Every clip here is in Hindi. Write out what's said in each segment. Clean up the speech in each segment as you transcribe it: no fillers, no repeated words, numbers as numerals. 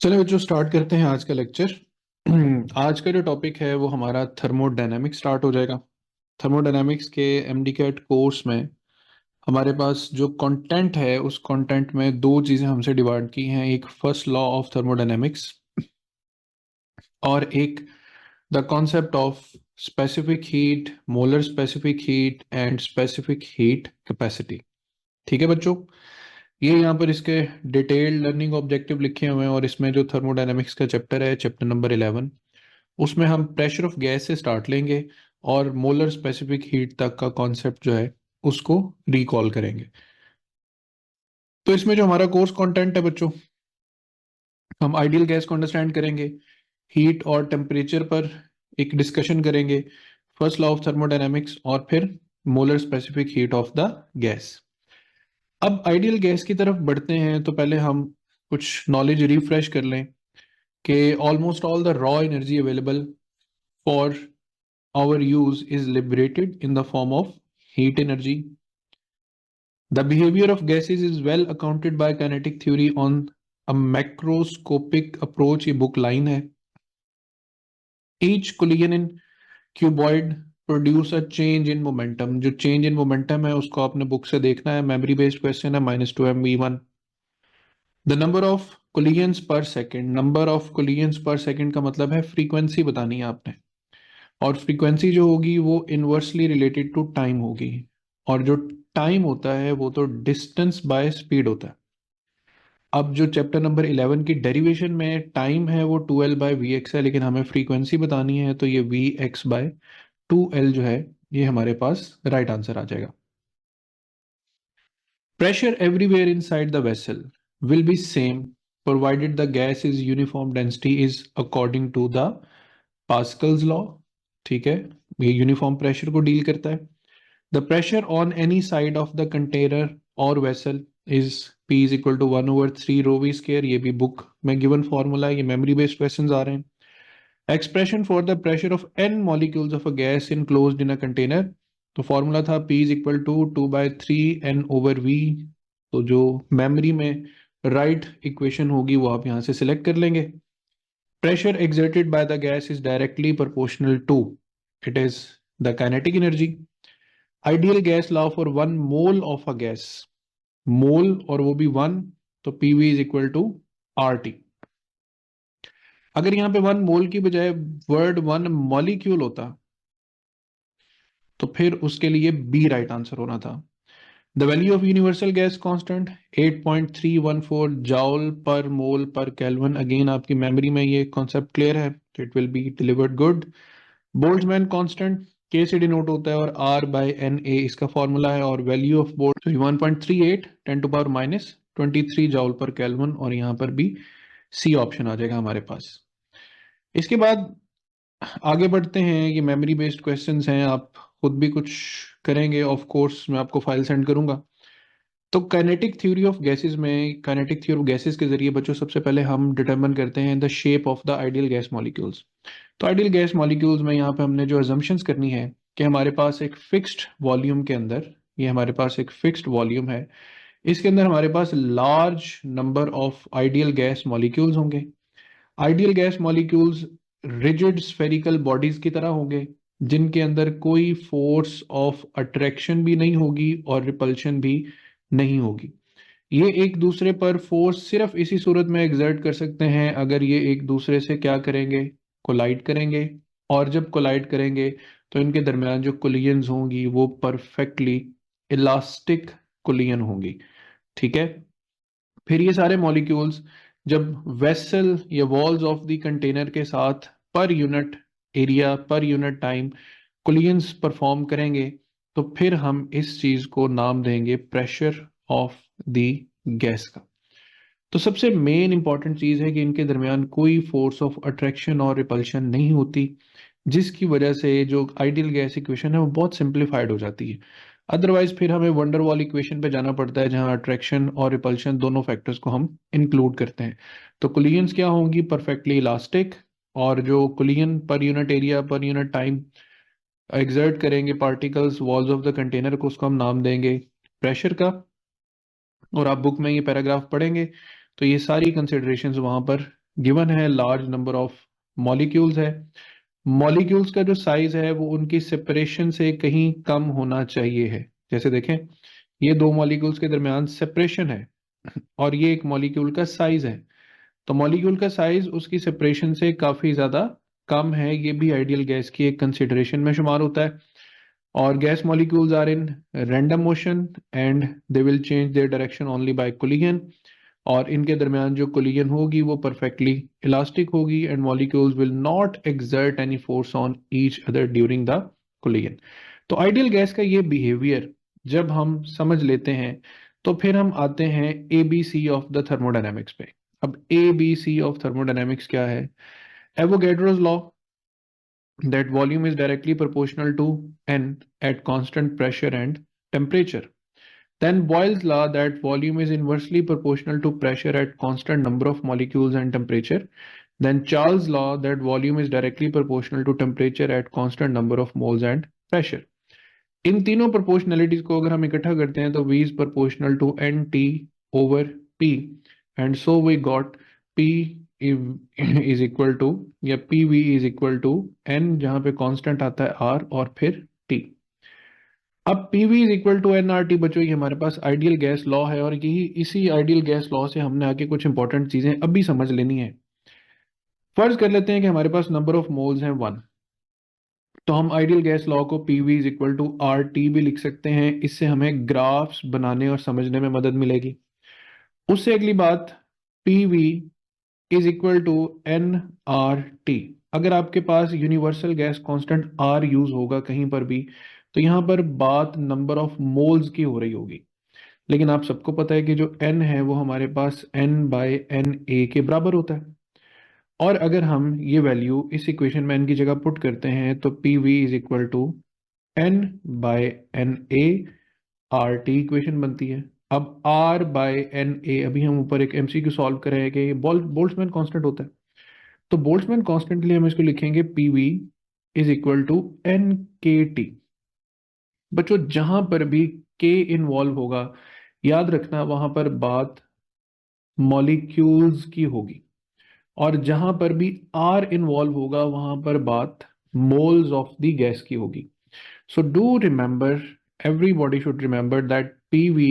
चलो बच्चों स्टार्ट करते हैं आज का लेक्चर। आज का जो टॉपिक है वो हमारा थर्मोडायनेमिक्स स्टार्ट हो जाएगा। थर्मोडायनेमिक्स के एमडीकैट कोर्स में हमारे पास जो कंटेंट है उस कंटेंट में दो चीज़ें हमसे डिवाइड की हैं, एक फर्स्ट लॉ ऑफ थर्मोडायनेमिक्स और एक the concept of specific heat, molar specific heat and specific heat capacity. ठीक है बच्चों, ये यहाँ पर इसके डिटेल्ड लर्निंग ऑब्जेक्टिव लिखे हुए हैं और इसमें जो थर्मोडायनेमिक्स का चैप्टर है, चैप्टर नंबर 11, उसमें हम प्रेशर ऑफ गैस से स्टार्ट लेंगे और मोलर स्पेसिफिक हीट तक का कॉन्सेप्ट जो है उसको रिकॉल करेंगे। तो इसमें जो हमारा कोर्स कंटेंट है बच्चों, हम आइडियल गैस को अंडरस्टैंड करेंगे, हीट और टेम्परेचर पर एक डिस्कशन करेंगे, फर्स्ट लॉ ऑफ थर्मोडायनेमिक्स और फिर molar specific heat of the gas. अब आइडियल गैस की तरफ बढ़ते हैं तो पहले हम कुछ नॉलेज रिफ्रेश कर लें कि almost all the raw energy available for our use is liberated in the form of heat energy. The behavior of gases is well accounted by kinetic theory on a macroscopic approach, ये बुक लाइन है। Each collision in cuboid produce a change in momentum। जो change in momentum है उसको आपने बुक से देखना है, मेमोरी बेस्ड क्वेश्चन है, -2 MV1। The number of collisions पर सेकेंड, नंबर ऑफ collisions पर सेकेंड का मतलब है फ्रीक्वेंसी बतानी है आपने, और फ्रीक्वेंसी जो होगी वो इनवर्सली रिलेटेड टू टाइम होगी, और जो टाइम होता है वो तो डिस्टेंस बाय स्पीड होता है। अब जो चैप्टर नंबर 11 की डेरिवेशन में टाइम है वो 2L/Vx है, लेकिन हमें फ्रीक्वेंसी बतानी है तो ये Vx/2L जो है ये हमारे पास राइट आंसर आ जाएगा। Pressure everywhere inside the vessel will be same provided the gas is uniform density is according to the Pascal's law. ठीक है, ये यूनिफॉर्म प्रेशर को डील करता है। The pressure on any side of the container or vessel is P is equal to 1/3 rho V square। ये भी बुक में given formula है, ये memory based questions आ रहे हैं। Expression for the pressure of n molecules of a gas enclosed in a container, तो formula था P is equal to 2/3 N/V। तो जो memory में right equation होगी वो आप यहाँ से select कर लेंगे। Pressure exerted by the gas is directly proportional to, it is the kinetic energy। Ideal gas law for 1 mole of a gas, mole और वो भी 1, तो PV is equal to RT। अगर यहाँ पे 1 मोल की बजाय वर्ड 1 मॉलिक्यूल होता तो फिर उसके लिए बी राइट आंसर होना था। The value of universal gas constant 8.314 joule per mole पर केल्विन। अगेन आपकी मेमोरी में ये कॉन्सेप्ट क्लियर है तो it will be delivered good. Boltzmann constant के से डिनोट होता है और R/NA इसका फॉर्मूला है, और वैल्यू ऑफ बोल्ट 1.38 10⁻23 जाउल पर केल्विन, और यहाँ पर भी सी ऑप्शन आ जाएगा हमारे पास। इसके बाद आगे बढ़ते हैं, ये मेमोरी बेस्ड क्वेश्चंस हैं, आप खुद भी कुछ करेंगे, ऑफ कोर्स मैं आपको फाइल सेंड करूंगा। तो काइनेटिक थ्योरी ऑफ गैसेस में, काइनेटिक थ्योरी ऑफ गैसेस के जरिए बच्चों सबसे पहले हम डिटरमिन करते हैं the shape of the ideal gas molecules. तो आइडियल गैस मॉलिक्यूल्स में यहाँ पे हमने जो अजम्पशंस करनी है कि हमारे पास एक फिक्स्ड वॉल्यूम के अंदर, ये हमारे पास एक फिक्स्ड वॉल्यूम है, इसके अंदर हमारे पास large number of ideal gas molecules होंगे। Ideal gas molecules rigid spherical bodies की तरह होंगे जिनके अंदर कोई फोर्स ऑफ अट्रैक्शन भी नहीं होगी और रिपल्शन भी नहीं होगी। ये एक दूसरे पर फोर्स सिर्फ इसी सूरत में एग्जर्ट कर सकते हैं अगर ये एक दूसरे से क्या करेंगे, कोलाइड करेंगे, और जब कोलाइड करेंगे तो इनके दरमियान जो कोलिजन्स होंगी वो परफेक्टली इलास्टिक कोलिजन होंगी। ठीक है, फिर ये सारे मॉलिक्यूल्स जब वेसल या वॉल्स ऑफ द कंटेनर के साथ पर unit area per unit time collisions perform करेंगे तो फिर हम इस चीज को नाम देंगे प्रेशर ऑफ द गैस का। तो सबसे मेन इंपॉर्टेंट चीज है कि इनके दरमियान कोई फोर्स ऑफ अट्रैक्शन और रिपल्शन नहीं होती, जिसकी वजह से जो आइडियल गैस इक्वेशन है वो बहुत सिंप्लीफाइड हो जाती है। अदरवाइज फिर हमें वंडर वॉल इक्वेशन पे जाना पड़ता है जहां अट्रैक्शन और रिपल्शन दोनों फैक्टर्स को हम इंक्लूड करते हैं। तो कोलिजन्स क्या होंगी, परफेक्टली इलास्टिक, और जो collision per unit area per unit time exert करेंगे particles walls of the container को, उसको हम नाम देंगे प्रेशर का। और आप बुक में ये पैराग्राफ पढ़ेंगे तो ये सारी कंसिडरेशंस वहां पर गिवन है लार्ज नंबर ऑफ मॉलिक्यूल्स है, मॉलिक्यूल्स का जो साइज है वो उनकी सेपरेशन से कहीं कम होना चाहिए है। जैसे देखें, ये दो मॉलिक्यूल्स के दरमियान सेपरेशन है और ये एक मॉलिक्यूल का साइज है, तो मॉलिक्यूल का साइज उसकी सेपरेशन से काफी ज्यादा कम है, ये भी आइडियल गैस की एक कंसिडरेशन में शुमार होता है। और gas molecules are in random motion and they will change their direction only by collision, और इनके दरमियान जो कोलिजन होगी वो परफेक्टली इलास्टिक होगी and molecules will not exert any force on each other during the collision. तो आइडियल गैस का ये बिहेवियर जब हम समझ लेते हैं तो फिर हम आते हैं एबीसी ऑफ द थर्मोडायनेमिक्स पे। अब एबीसी ऑफ थर्मोडायनेमिक्स क्या है? Avogadro's law, that volume is directly proportional to n at constant pressure and temperature. Then Boyle's law, that volume is inversely proportional to pressure at constant number of molecules and temperature. Then Charles' law, that volume is directly proportional to temperature at constant number of moles and pressure. इन तीनों प्रोपोर्शनलिटीज को अगर हम इकट्ठा करते हैं तो V is proportional to NT over P, and so we got P is equal to, या PV is equal to N, जहां पे कांस्टेंट आता है R और फिर T। अब PV is equal to nRT बच्चों, ये हमारे पास आइडियल गैस लॉ है और यही इसी आइडियल गैस लॉ से हमने आगे कुछ इंपॉर्टेंट चीजें अभी समझ लेनी है। फर्ज कर लेते हैं कि हमारे पास नंबर ऑफ मोल्स हैं 1, तो हम आइडियल गैस लॉ को PV is equal to RT भी लिख सकते हैं, इससे हमें ग्राफ्स बनाने और समझने में मदद मिलेगी। उससे अगली बात, PV is equal to nRT। अगर आपके पास universal gas constant R use होगा कहीं पर भी, तो यहां पर बात नंबर ऑफ मोल्स की हो रही होगी, लेकिन आप सबको पता है कि जो n है वो हमारे पास N/NA के बराबर होता है। और अगर हम ये वैल्यू इस इक्वेशन में n की जगह पुट करते हैं तो PV is equal to N/NA RT equation बनती है। अब R/NA, अभी हम ऊपर एक MCQ सॉल्व करेंगे, ये बोल्ट्जमैन कांस्टेंट होता है, तो बोल्ट्जमैन कांस्टेंट के लिए हम इसको लिखेंगे PV is equal to NKT। बच्चों जहां पर भी K इन्वॉल्व होगा, याद रखना वहां पर बात मॉलिक्यूल्स की होगी, और जहां पर भी R इन्वॉल्व होगा वहां पर बात मोल्स ऑफ द गैस की होगी। So do remember, everybody should remember that PV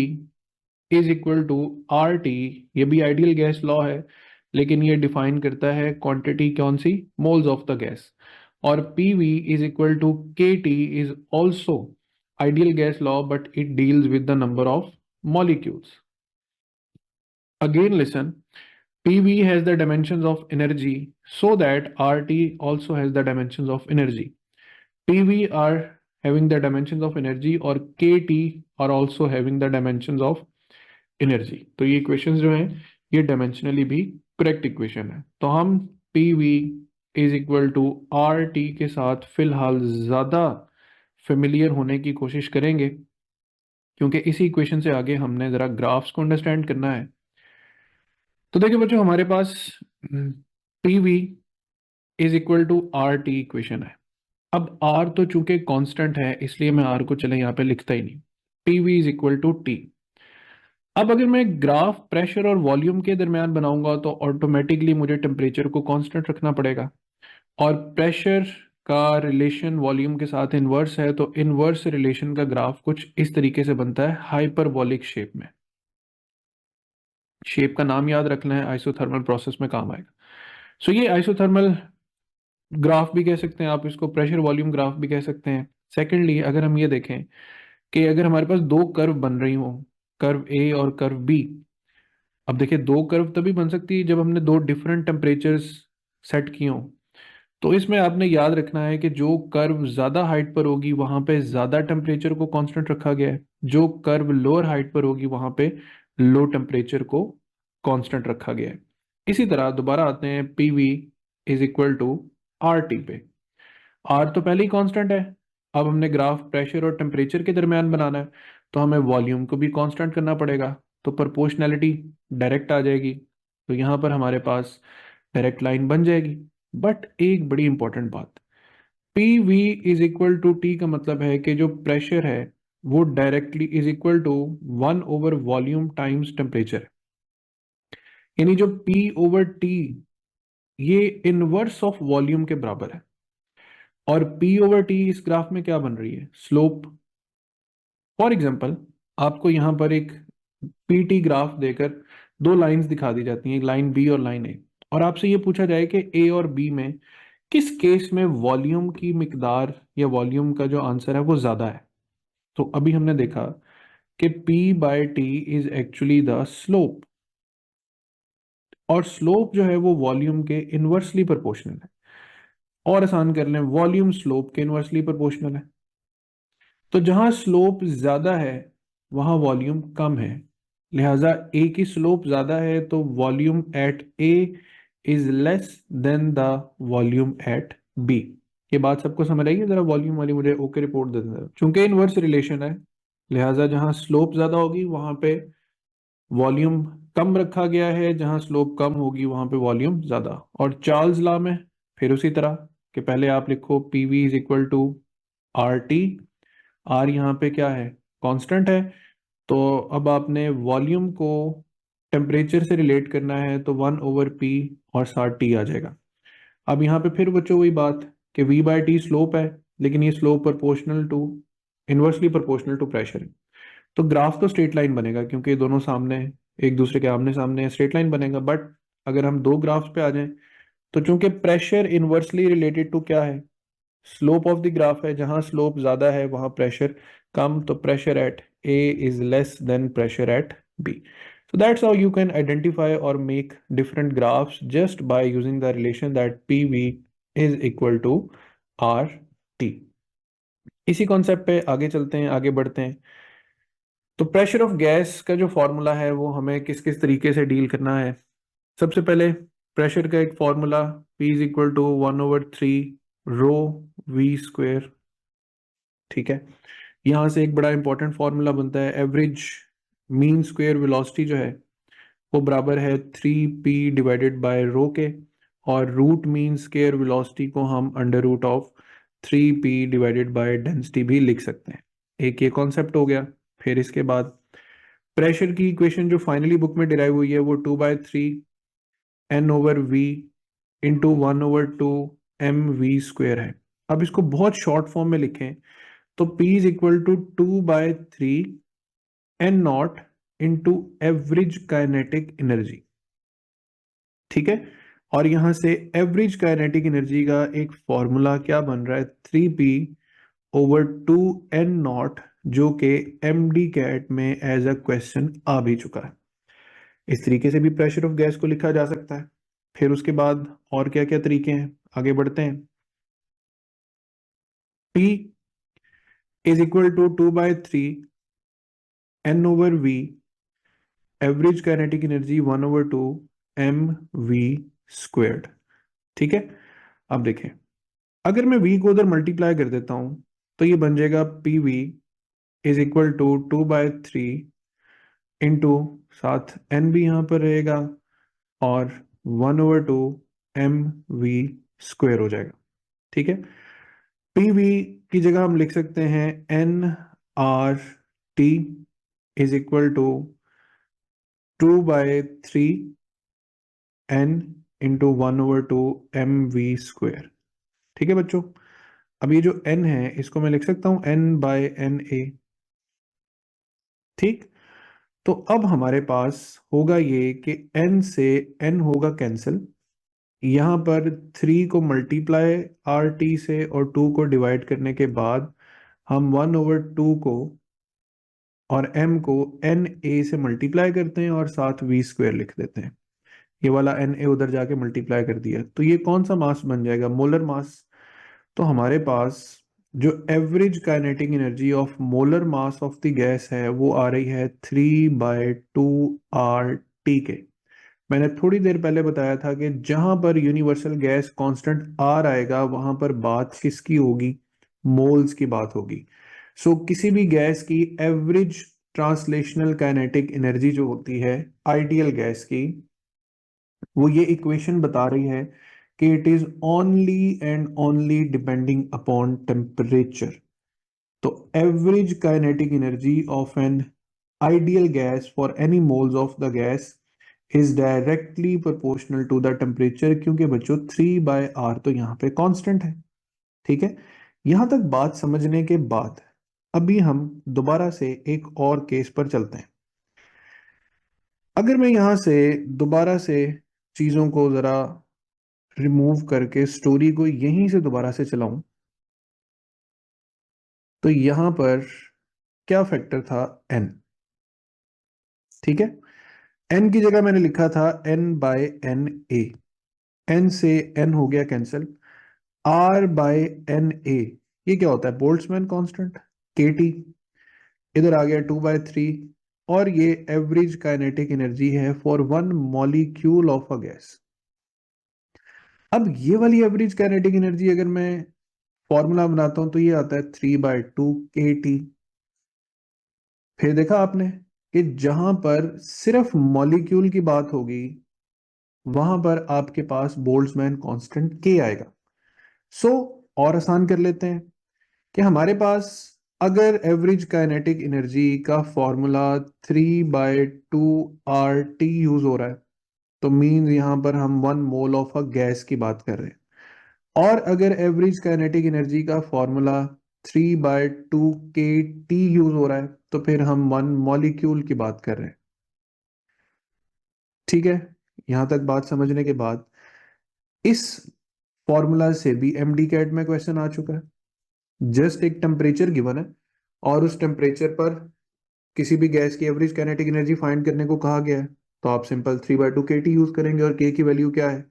is equal to RT। ये भी आइडियल गैस लॉ है, लेकिन ये डिफाइन करता है क्वांटिटी कौन सी, मोल्स ऑफ द गैस। और PV is equal to KT is also ideal gas law, but it deals with the number of molecules. Again listen, PV has the dimensions of energy, so that RT also has the dimensions of energy. PV are having the dimensions of energy और KT are also having the dimensions of energy। तो ये इक्वेशंस जो हैं ये डायमेंशनली भी करेक्ट इक्वेशन है। तो हम PV is equal to RT के साथ फिलहाल ज्यादा फेमिलियर होने की कोशिश करेंगे, क्योंकि इसी इक्वेशन से आगे हमने जरा ग्राफ्स को अंडरस्टैंड करना है। तो देखिए बच्चों, हमारे पास PV is equal to RT equation है। अब R तो चूंकि कांस्टेंट है इसलिए मैं R को चले यहाँ पे लिखता ही नहीं, PV is equal to T। अब अगर मैं ग्राफ प्रेशर और वॉल्यूम के दरमियान बनाऊंगा तो ऑटोमेटिकली मुझे टेम्परेचर को कांस्टेंट रखना पड़ेगा, और प्रेशर का रिलेशन वॉल्यूम के साथ इनवर्स है, तो इनवर्स रिलेशन का ग्राफ कुछ इस तरीके से बनता है हाइपरबोलिक शेप में। शेप का नाम याद रखना है, आइसोथर्मल प्रोसेस में काम आएगा। सो ये आइसोथर्मल ग्राफ भी कह सकते हैं आप इसको, प्रेशर वॉल्यूम ग्राफ भी कह सकते हैं। सेकेंडली अगर हम ये देखें कि अगर हमारे पास दो कर्व बन रही हो, कर्व ए और कर्व बी, अब देखिए दो कर्व तभी बन सकती है जब हमने दो डिफरेंट टेम्परेचर्स सेट किए हों। तो इसमें आपने याद रखना है कि जो कर्व ज्यादा हाइट पर होगी वहां पे ज्यादा टेम्परेचर को कांस्टेंट रखा गया है, जो कर्व लोअर हाइट पर होगी वहां पे लो टेम्परेचर को कांस्टेंट रखा गया है। इसी तरह दोबारा आते हैं PV is equal to RT पे। R तो पहले ही कांस्टेंट है, अब हमने ग्राफ प्रेशर और टेम्परेचर के दरमियान बनाना है, तो हमें वॉल्यूम को भी कांस्टेंट करना पड़ेगा, तो प्रोपोर्शनैलिटी डायरेक्ट आ जाएगी, तो यहाँ पर हमारे पास डायरेक्ट लाइन बन जाएगी। बट एक बड़ी इंपॉर्टेंट बात, PV is equal to T का मतलब है कि जो प्रेशर है वो directly is equal to 1/, volume times temperature, यानी जो P/T ये इनवर्स ऑफ वॉल्यूम के बराबर है। और P ओवर टी इस ग्राफ में क्या बन रही है? स्लोप। फॉर एग्जाम्पल आपको यहां पर एक पीटी ग्राफ देकर दो लाइंस दिखा दी जाती हैं, लाइन बी और लाइन ए, और आपसे ये पूछा जाए कि ए और बी में किस केस में वॉल्यूम की मिकदार या वॉल्यूम का जो आंसर है वो ज्यादा है। तो अभी हमने देखा कि P by T is actually the slope, और स्लोप जो है वो वॉल्यूम के इनवर्सली प्रोपोर्शनल है। और आसान कर लें, वॉल्यूम स्लोप के इनवर्सली प्रोपोर्शनल है। तो जहां स्लोप ज्यादा है वहां वॉल्यूम कम है, लिहाजा ए की स्लोप ज्यादा है तो volume at A is less than the volume at B. ये बात सबको समझ आई है? जरा वॉल्यूम वाली मुझे ओके रिपोर्ट दे देना। चूंकि इनवर्स रिलेशन है, लिहाजा जहां स्लोप ज्यादा होगी वहां पे वॉल्यूम कम रखा गया है, जहां स्लोप कम होगी वहां पे वॉल्यूम ज्यादा। और चार्ल्स लॉ में फिर उसी तरह कि पहले आप लिखो P V is equal to R T. R यहाँ पे क्या है? कांस्टेंट है। तो अब आपने वॉल्यूम को टेम्परेचर से रिलेट करना है तो 1/p और साथ टी आ जाएगा। अब यहाँ पे फिर बच्चों वही बात कि v बाय टी स्लोप है, लेकिन ये slope proportional to, inversely proportional to pressure है। तो ग्राफ तो स्ट्रेट लाइन बनेगा क्योंकि ये दोनों सामने, एक दूसरे के आमने सामने, स्ट्रेट लाइन बनेगा। बट अगर हम दो ग्राफ्स पे आ जाएं तो चूंकि प्रेशर इनवर्सली रिलेटेड टू क्या है? स्लोप ऑफ द ग्राफ है। जहां स्लोप ज्यादा है वहां प्रेशर कम, तो pressure at A is less than pressure at B. So that's how you can identify or make different graphs just by using the relation that PV is equal to RT। इसी कॉन्सेप्ट पे आगे चलते हैं, आगे बढ़ते हैं। तो प्रेशर ऑफ गैस का जो फॉर्मूला है वो हमें किस किस तरीके से डील करना है। सबसे पहले प्रेशर का एक formula, P is equal to 1/3 rho V square. ठीक है, यहाँ से एक बड़ा इंपॉर्टेंट फॉर्मूला बनता है, एवरेज मीन स्क्वेयर वेलोसिटी जो है वो बराबर है 3p डिवाइडेड बाय रो के, और रूट मीन स्क्वेयर वेलोसिटी को हम under root of 3p divided by density भी लिख सकते हैं। एक ये कॉन्सेप्ट हो गया। फिर इसके बाद प्रेशर की इक्वेशन जो फाइनली बुक में डिराइव हुई है वो 2/3 n/v इंटू 1/2 mv स्क्वेयर है। अब इसको बहुत शॉर्ट फॉर्म में लिखें तो P is equal to 2/3 n naught into average kinetic energy. ठीक है, और यहां से एवरेज काइनेटिक एनर्जी का एक फॉर्मूला क्या बन रहा है? 3p/2n0, जो कि एमडी कैट में एज अ क्वेश्चन आ भी चुका है। इस तरीके से भी प्रेशर ऑफ गैस को लिखा जा सकता है। फिर उसके बाद और क्या क्या तरीके हैं, आगे बढ़ते हैं। P is equal to 2/3 n/v, average kinetic energy 1/2 mv squared. ठीक है, अब देखें, अगर मैं v को उधर मल्टीप्लाई कर देता हूं तो ये बन जाएगा pv is equal to 2/3 into, साथ n भी यहां पर रहेगा, और 1/2 mv स्क्वेयर हो जाएगा। ठीक है, pv की जगह हम लिख सकते हैं nRT is equal to 2/3 n into 1/2 mv square. ठीक है बच्चों, अब ये जो n है इसको मैं लिख सकता हूं n/na। ठीक, तो अब हमारे पास होगा ये कि n से n होगा कैंसिल, यहां पर 3 को मल्टीप्लाई आर टी से और 2 को डिवाइड करने के बाद हम 1/2 को और m को एन ए से मल्टीप्लाई करते हैं और साथ v स्क्वेयर लिख देते हैं। ये वाला एन ए उधर जाके मल्टीप्लाई कर दिया तो ये कौन सा मास बन जाएगा? Molar mass. तो हमारे पास जो average kinetic energy of molar mass of the gas है वो आ रही है 3/2 RT के। मैंने थोड़ी देर पहले बताया था कि जहां पर यूनिवर्सल गैस कांस्टेंट आर आएगा वहां पर बात किसकी होगी? मोल्स की बात होगी। सो किसी भी गैस की एवरेज ट्रांसलेशनल काइनेटिक एनर्जी जो होती है आइडियल गैस की, वो ये इक्वेशन बता रही है कि it is only and only depending upon temperature. तो average kinetic energy of an ideal gas for any moles of the gas is directly proportional to the temperature, क्योंकि बच्चों 3/r तो यहाँ पे कांस्टेंट है। ठीक है, यहां तक बात समझने के बाद अभी हम दोबारा से एक और केस पर चलते हैं। अगर मैं यहां से दोबारा से चीजों को जरा रिमूव करके स्टोरी को यहीं से दोबारा से चलाऊं, तो यहां पर क्या फैक्टर था, n। ठीक है, n की जगह मैंने लिखा था n/na। n से n हो गया कैंसिल, r/na ये क्या होता है, बोल्ट्जमैन कांस्टेंट, kT। इधर आ गया 2/3, और ये एवरेज काइनेटिक एनर्जी है for one molecule of a gas. अब ये वाली एवरेज काइनेटिक एनर्जी अगर मैं फॉर्मूला बनाता हूं तो ये आता है 3/2 kT। फिर देखा आपने कि जहां पर सिर्फ मॉलिक्यूल की बात होगी वहां पर आपके पास बोल्ट्जमैन कांस्टेंट k आएगा। सो और आसान कर लेते हैं कि हमारे पास अगर एवरेज काइनेटिक एनर्जी का फॉर्मूला 3/2 RT यूज हो रहा है, तो मीन यहां पर हम 1 मोल ऑफ अ गैस की बात कर रहे हैं। और अगर एवरेज काइनेटिक एनर्जी का फॉर्मूला 3/2 KT यूज हो रहा है, तो फिर हम 1 मॉलिक्यूल की बात कर रहे हैं। ठीक है, यहां तक बात समझने के बाद इस फॉर्मूला से भी एमडी कैट में क्वेश्चन आ चुका है। जस्ट एक टेम्परेचर गिवन है और उस टेम्परेचर पर किसी भी गैस की एवरेज काइनेटिक एनर्जी फाइंड करने को कहा गया है, तो आप सिंपल 3/2 KT यूज करेंगे और के की वैल्यू क्या है,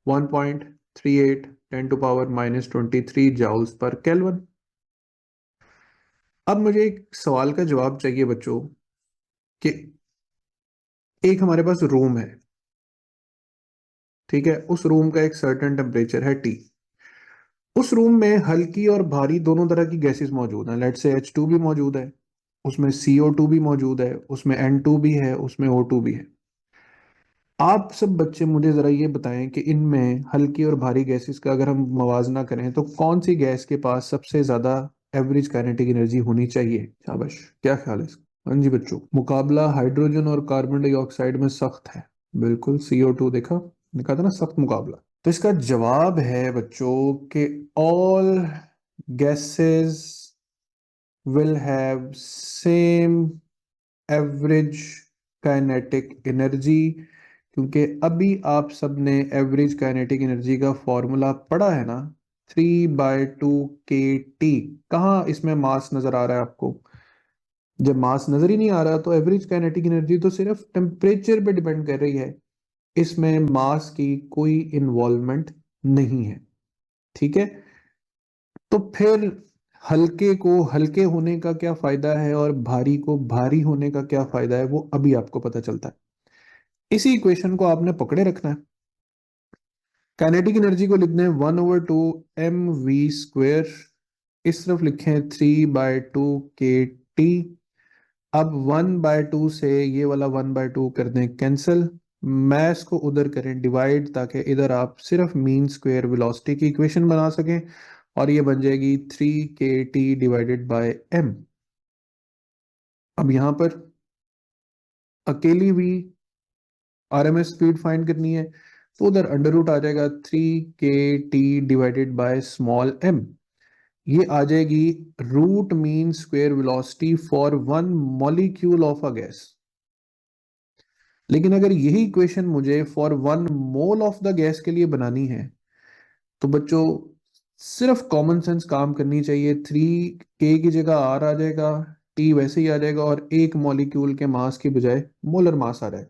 1.38 10⁻⁻23 जाउल्स पर केल्विन। अब मुझे एक सवाल का जवाब चाहिए बच्चों कि एक हमारे पास रूम है, ठीक है, उस रूम का एक सर्टेन टेम्परेचर है T। उस रूम में हल्की और भारी दोनों तरह की गैसेस मौजूद हैं। लेट्स से H2 भी मौजूद है, उसमें CO2 भी मौजूद है, उसमें N2 भी है, उसमें O2 भी है। आप सब बच्चे मुझे जरा ये बताएं कि इनमें हल्की और भारी गैसेस का अगर हम मवाजना करें तो कौन सी गैस के पास सबसे ज्यादा एवरेज काइनेटिक एनर्जी होनी चाहिए। शाबाश, क्या ख्याल है इसका? हाँ जी बच्चों, मुकाबला हाइड्रोजन और कार्बन डाइऑक्साइड में सख्त है। बिल्कुल, CO2 देखा, देखा था ना, सख्त मुकाबला। तो इसका जवाब है बच्चों कि all gases will have same average kinetic energy, क्योंकि अभी आप सबने एवरेज काइनेटिक एनर्जी का फॉर्मूला पढ़ा है ना, 3/2 KT। कहाँ इसमें मास नजर आ रहा है आपको? जब मास नजर ही नहीं आ रहा तो एवरेज काइनेटिक एनर्जी तो सिर्फ टेम्परेचर पे डिपेंड कर रही है, इसमें मास की कोई इन्वॉल्वमेंट नहीं है। ठीक है, तो फिर हल्के को हल्के होने का क्या फायदा है और भारी को भारी होने का क्या फायदा है, वो अभी आपको पता चलता है। इसी इक्वेशन को आपने पकड़े रखना है। काइनेटिक एनर्जी को लिखते हैं 1/2 mv²। इस तरफ लिखें 3/2 KT। अब 1/2 से ये वाला 1/2 कर दें कैंसिल, मैस को उधर करें डिवाइड, ताकि इधर आप सिर्फ मीन स्क्वायर वेलोसिटी की इक्वेशन बना सकें, और ये बन जाएगी 3 KT/m। अब यहां पर अकेली हुई RMS स्पीड फाइंड करनी है, तो उधर अंडर रूट आ जाएगा 3 KT/स्मॉल m। ये आ जाएगी root mean square velocity for 1 molecule of a gas. लेकिन अगर यही इक्वेशन मुझे for 1 mole of the gas के लिए बनानी है, तो बच्चों सिर्फ कॉमन सेंस काम करनी चाहिए। 3K की जगह R आ जाएगा, T वैसे ही आ जाएगा, और एक मॉलिक्यूल के मास की बजाय मोलर मास आ जाएगा।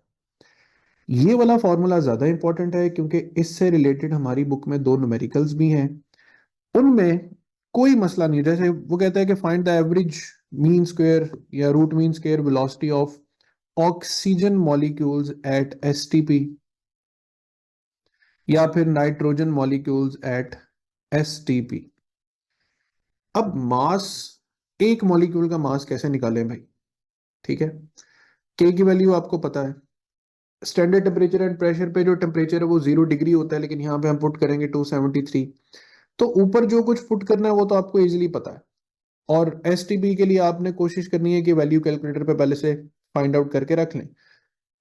ये वाला फॉर्मूला ज्यादा इंपॉर्टेंट है क्योंकि इससे रिलेटेड हमारी बुक में दो न्यूमेरिकल्स भी हैं। उनमें कोई मसला नहीं है। जैसे वो कहता है कि find the average mean square या root mean square velocity of oxygen molecules at STP, या फिर नाइट्रोजन मॉलिक्यूल्स एट STP। अब मास, एक मॉलिक्यूल का मास कैसे निकालें भाई? ठीक है, के की वैल्यू आपको पता है। स्टैंडर्ड टेम्परेचर एंड प्रेशर पे जो टेम्परेचर है वो 0 डिग्री होता है, लेकिन यहाँ पे हम पुट करेंगे 273। तो ऊपर जो कुछ पुट करना है वो तो आपको इजीली पता है, और STP के लिए आपने कोशिश करनी है कि वैल्यू कैलकुलेटर पे पहले से फाइंड आउट करके रख लें।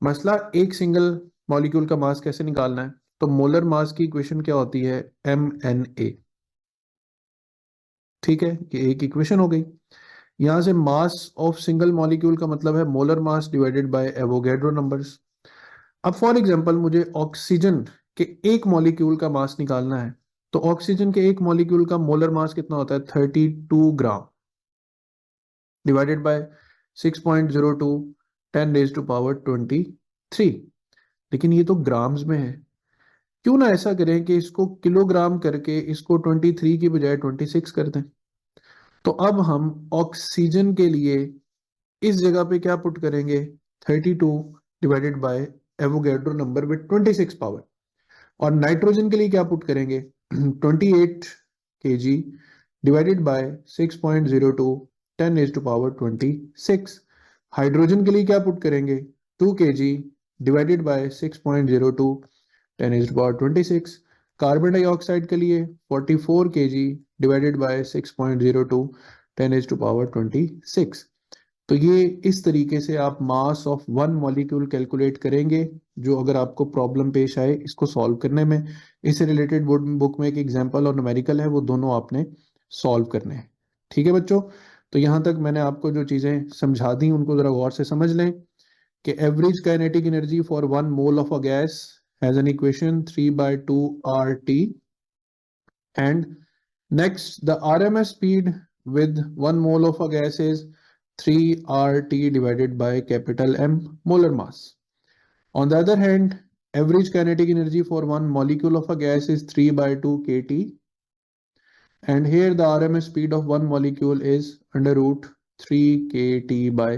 मसला एक सिंगल मॉलिक्यूल का मास कैसे निकालना है। तो मोलर मास की इक्वेशन क्या होती है, MnA। ठीक है, ये एक इक्वेशन हो गई। यहां से मास ऑफ सिंगल मॉलिक्यूल का मतलब है molar mass divided by Avogadro numbers. अब फॉर एग्जांपल मुझे ऑक्सीजन के एक मॉलिक्यूल का मास निकालना है। तो ऑक्सीजन के एक मॉलिक्यूल का मोलर मास कितना होता है, 32 ग्राम, डिवाइडेड बाय 6.02, 10⁻⁻23। लेकिन ये तो ग्राम्स में है, क्यों ना ऐसा करें कि इसको किलोग्राम करके इसको 23 की बजाय 26 कर दें। तो अब हम ऑक्सीजन के लिए इस जगह पे क्या पुट करेंगे, 32 divided by Avogadro number with 26 power. और नाइट्रोजन के लिए क्या पुट करेंगे, 28 kg डिवाइडेड बाय 6.02, 10⁻⁻26। हाइड्रोजन के लिए क्या पुट करेंगे, 2 kg divided by 6.02, 10⁻26। Carbon dioxide के लिए 44 kg डिवाइडेड बाय 6.02, 10⁻26। तो ये इस तरीके से आप mass of one molecule calculate करेंगे, जो अगर आपको प्रॉब्लम पेश आए इसको सॉल्व करने में। इससे रिलेटेड बुक में एक एग्जांपल और न्यूमेरिकल है, वो दोनों आपने सॉल्व करने हैं। ठीक है बच्चों, तो यहाँ तक मैंने आपको जो चीज़ें समझा दी उनको ज़रा गौर से समझ लें कि average kinetic energy for 1 mole of a gas has an equation 3/2 RT। And next, the RMS speed with 1 mole of a gas is 3 RT divided by capital M molar mass. On the other hand, average kinetic energy for one molecule of a gas is 3/2 kT. And here the RMS speed of one molecule is under root 3 kT by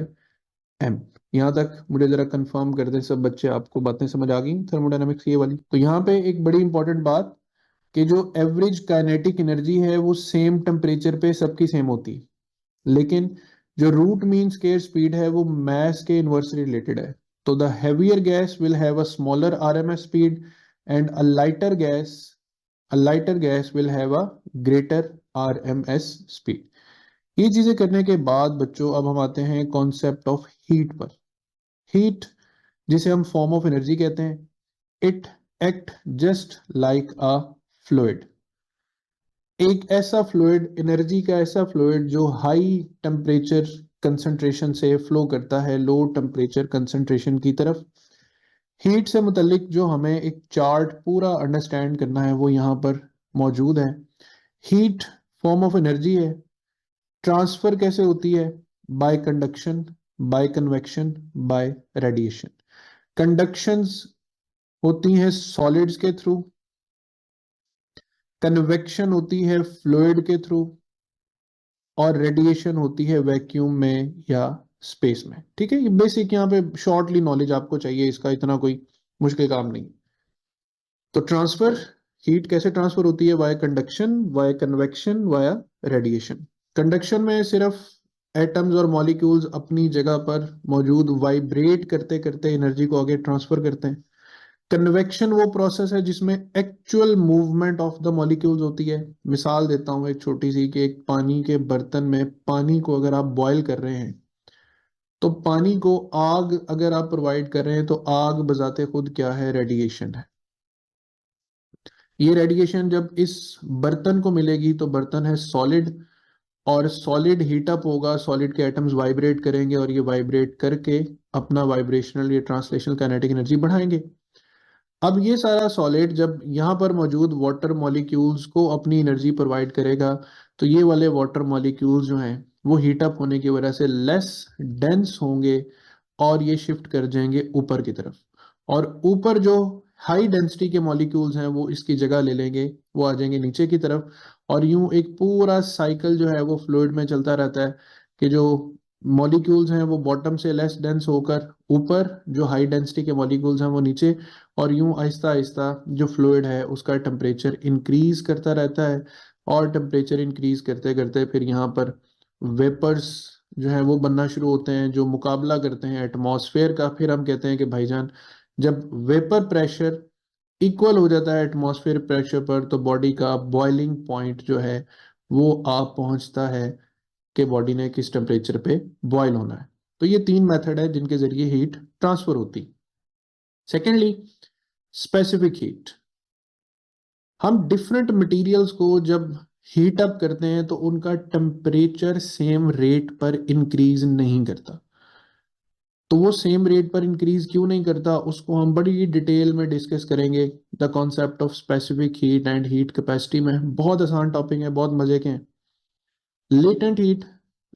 M. यहाँ तक मुझे जरा कंफर्म कर दें सब बच्चे, आपको बातें समझ आ गई थर्मोडायनामिक्स ये वाली। तो यहाँ पे एक बड़ी इंपॉर्टेंट बात कि जो एवरेज काइनेटिक एनर्जी है वो सेम टेम्परेचर पे सबकी सेम होती है, लेकिन जो रूट मीन स्क्वायर स्पीड है वो मास के इनवर्सली रिलेटेड है। तो the heavier gas will have a smaller RMS speed and a lighter gas will have a greater RMS speed. ये चीजें करने के बाद बच्चों अब हम आते हैं कॉन्सेप्ट ऑफ हीट पर। हीट, जिसे हम फॉर्म ऑफ एनर्जी कहते हैं, it act just like a fluid. एक ऐसा फ्लूइड, एनर्जी का ऐसा फ्लूइड जो हाई टेम्परेचर कंसंट्रेशन से फ्लो करता है लो टेम्परेचर कंसंट्रेशन की तरफ। हीट से मुतलिक जो हमें एक चार्ट पूरा अंडरस्टैंड करना है वो यहाँ पर मौजूद है। हीट फॉर्म ऑफ एनर्जी है, ट्रांसफर कैसे होती है, by conduction, by convection, by radiation. Conductions होती हैं सॉलिड्स के थ्रू, कन्वेक्शन होती है फ्लूइड के थ्रू, और रेडिएशन होती है वैक्यूम में या स्पेस में। ठीक है, ये बेसिक यहाँ पे शॉर्टली नॉलेज आपको चाहिए, इसका इतना कोई मुश्किल काम नहीं। तो ट्रांसफर, हीट कैसे ट्रांसफर होती है, via conduction, via convection, via radiation. Conduction में सिर्फ एटम्स और मॉलिक्यूल्स अपनी जगह पर मौजूद वाइब्रेट करते करते एनर्जी को आगे ट्रांसफर करते हैं। कन्वेक्शन वो प्रोसेस है जिसमें actual movement of the molecules होती है। मिसाल देता हूं एक छोटी सी, कि एक पानी के बर्तन में पानी को अगर आप बॉयल कर रहे हैं तो पानी को आग अगर आप प्रोवाइड कर रहे हैं तो आग बजाते खुद क्या है, रेडिएशन है। ये रेडिएशन जब इस बर्तन को मिलेगी तो बर्तन है सॉलिड, और सॉलिड हीटअप होगा, सॉलिड के एटम्स वाइब्रेट करेंगे और ये वाइब्रेट करके अपना वाइब्रेशनल या ट्रांसलेशनल काइनेटिक एनर्जी बढ़ाएंगे। अब ये सारा सॉलिड जब यहाँ पर मौजूद वाटर मॉलिक्यूल्स को अपनी एनर्जी प्रोवाइड करेगा, तो ये वाले वाटर मॉलिक्यूल्स जो हैं वो हीटअप होने की वजह से लेस डेंस होंगे और ये शिफ्ट कर जाएंगे ऊपर की तरफ। और ऊपर जो हाई डेंसिटी के मॉलिक्यूल्स हैं वो इसकी जगह ले लेंगे, वो आ जाएंगे नीचे की तरफ। और यूं एक पूरा साइकिल जो है वो फ्लूइड में चलता रहता है, कि जो मॉलिक्यूल्स हैं वो बॉटम से लेस डेंस होकर ऊपर, जो हाई डेंसिटी के मॉलिक्यूल्स हैं वो नीचे, और यूं आहिस्ता आहिस्ता जो फ्लूइड है उसका टेम्परेचर इंक्रीज करता रहता है। और टेम्परेचर इंक्रीज करते करते फिर यहाँ पर वेपर्स जो है वो बनना शुरू होते हैं, जो मुकाबला करते हैं एटमॉस्फेयर का। फिर हम कहते हैं कि भाईजान जब वेपर प्रेशर इक्वल हो जाता है एटमॉस्फेयर प्रेशर पर, तो बॉडी का बॉइलिंग पॉइंट जो है वो आप पहुंचता है कि बॉडी ने किस टेम्परेचर पे बॉयल होना है। तो ये तीन मेथड है जिनके जरिए हीट ट्रांसफर होती। Secondly, specific heat. हम डिफरेंट मटेरियल्स को जब हीट अप करते हैं तो उनका टेम्परेचर सेम रेट पर इंक्रीज नहीं करता। तो वो सेम रेट पर इंक्रीज क्यों नहीं करता, उसको हम बड़ी डिटेल में डिस्कस करेंगे the concept of specific heat and heat capacity में। बहुत आसान टॉपिक है, बहुत मजे के हैं। Latent heat.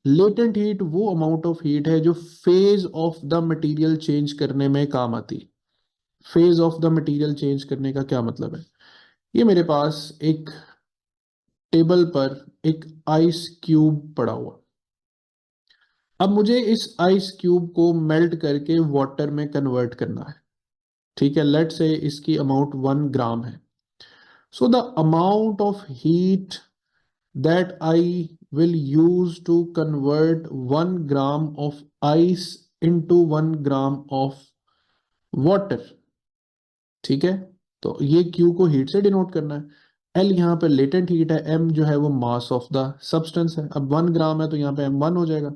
लेटेंट हीट वो अमाउंट ऑफ हीट है जो phase of the material change करने में काम आती है। Phase of the material change करने का क्या मतलब है? ये मेरे पास एक टेबल पर एक आइस क्यूब पड़ा हुआ। अब मुझे इस आइस क्यूब को मेल्ट करके वाटर में कन्वर्ट करना है। ठीक है, लेट से इसकी अमाउंट 1 ग्राम है। So the amount of heat that I will use to convert 1 gram of ice into 1 gram of water. ठीक है, तो ये क्यू को हीट से डिनोट करना है। एल यहाँ पे लेटेंट हीट है, एम जो है वो मास ऑफ द सब्सटेंस है। अब 1 ग्राम है तो यहाँ पे M1 हो जाएगा।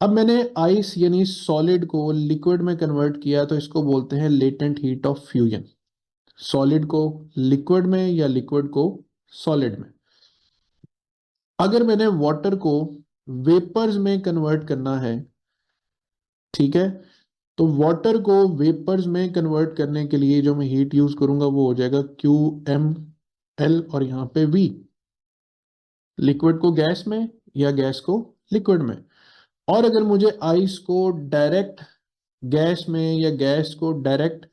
अब मैंने आइस यानी सॉलिड को लिक्विड में कन्वर्ट किया, तो इसको बोलते हैं latent heat of fusion. Solid को लिक्विड में या लिक्विड को सॉलिड में। अगर मैंने वाटर को वेपर्स में कन्वर्ट करना है, ठीक है, तो वाटर को वेपर्स में कन्वर्ट करने के लिए जो मैं हीट यूज करूंगा वो हो जाएगा QmL और यहाँ पे V। लिक्विड को गैस में या गैस को लिक्विड में। और अगर मुझे आइस को डायरेक्ट गैस में या गैस को डायरेक्ट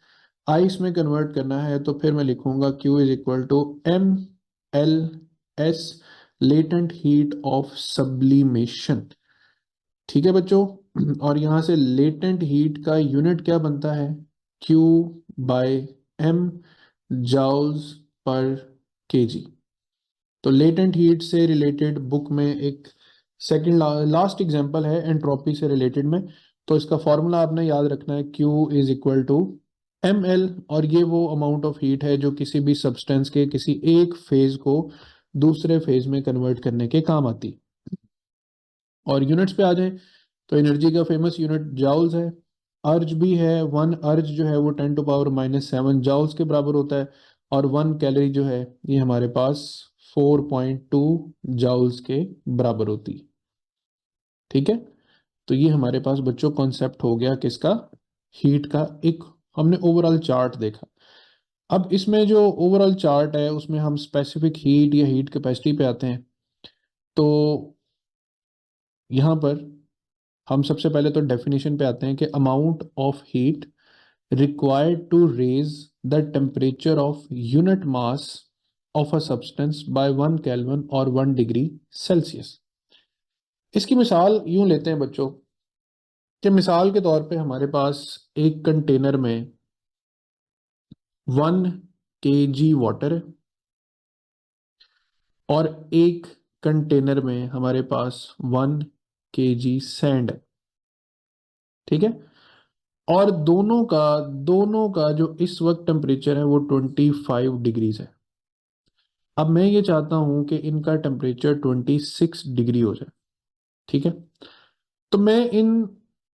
आइस में कन्वर्ट करना है, तो फिर मैं लिखूंगा Q is equal to MLS, latent heat of sublimation. ठीक है बच्चों, और यहां से लेटेंट हीट का यूनिट क्या बनता है? Q by M joules per kg. तो लेटेंट हीट से रिलेटेड बुक में एक सेकंड लास्ट एग्जांपल है एंट्रोपी से रिलेटेड में। तो इसका फॉर्मूला आपने याद रखना है, Q is equal to ML, और ये वो अमाउंट ऑफ हीट है जो किसी भी सब्सटेंस के किसी एक फेज को दूसरे फेज में कन्वर्ट करने के काम आती। और यूनिट्स पे आ जाए तो एनर्जी का फेमस यूनिट जाउल्स है। अर्ज भी है, 1 अर्ज जो है वो 10⁻⁷ जाउल्स के बराबर होता है। और 1 कैलोरी जो है ये हमारे पास 4.2 जाउल्स के बराबर होती है। ठीक है, तो ये हमारे पास बच्चों कॉन्सेप्ट हो गया किसका? हीट का। एक हमने ओवरऑल चार्ट देखा। अब इसमें जो ओवरऑल चार्ट है उसमें हम स्पेसिफिक हीट या हीट कैपेसिटी पे आते हैं। तो यहाँ पर हम सबसे पहले तो डेफिनेशन पे आते हैं कि amount of heat required to raise the temperature of unit mass of a substance by 1 Kelvin और 1 डिग्री सेल्सियस। इसकी मिसाल यूं लेते हैं बच्चों कि मिसाल के तौर पे हमारे पास एक कंटेनर में 1 kg वाटर है और एक कंटेनर में हमारे पास 1 kg सैंड है। ठीक है, और दोनों का जो इस वक्त टेम्परेचर है वो 25 डिग्रीज है। अब मैं ये चाहता हूं कि इनका टेम्परेचर 26 डिग्री हो जाए। ठीक है, तो मैं इन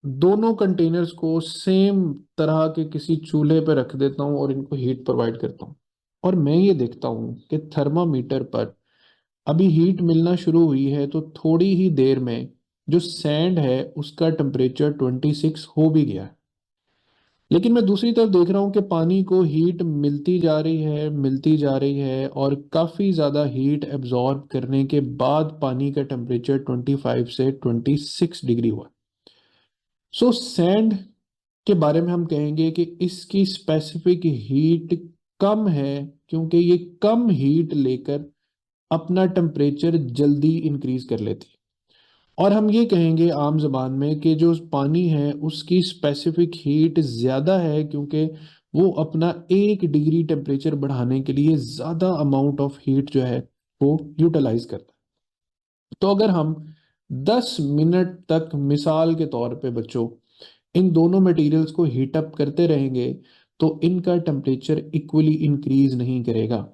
दोनों कंटेनर्स को सेम तरह के किसी चूल्हे पर रख देता हूं और इनको हीट प्रोवाइड करता हूं। और मैं ये देखता हूं कि थर्मामीटर पर अभी हीट मिलना शुरू हुई है, तो थोड़ी ही देर में जो सैंड है उसका टेम्परेचर 26 हो भी गया है। लेकिन मैं दूसरी तरफ देख रहा हूँ कि पानी को हीट मिलती जा रही है, मिलती जा रही है, और काफ़ी ज़्यादा हीट एब्जॉर्ब करने के बाद पानी का टेम्परेचर 25 से 26 डिग्री हुआ। सो सैंड के बारे में हम कहेंगे कि इसकी स्पेसिफिक हीट कम है, क्योंकि ये कम हीट लेकर अपना टेम्परेचर जल्दी इंक्रीज कर लेती है। और हम ये कहेंगे आम जबान में कि जो पानी है उसकी स्पेसिफिक हीट ज़्यादा है, क्योंकि वो अपना 1 डिग्री टेम्परेचर बढ़ाने के लिए ज़्यादा अमाउंट ऑफ हीट जो है वो यूटिलाइज करता है। तो अगर हम 10 मिनट तक मिसाल के तौर पे बच्चों इन दोनों मटेरियल्स को हीट अप करते रहेंगे, तो इनका टेम्परेचर इक्वली इंक्रीज नहीं करेगा।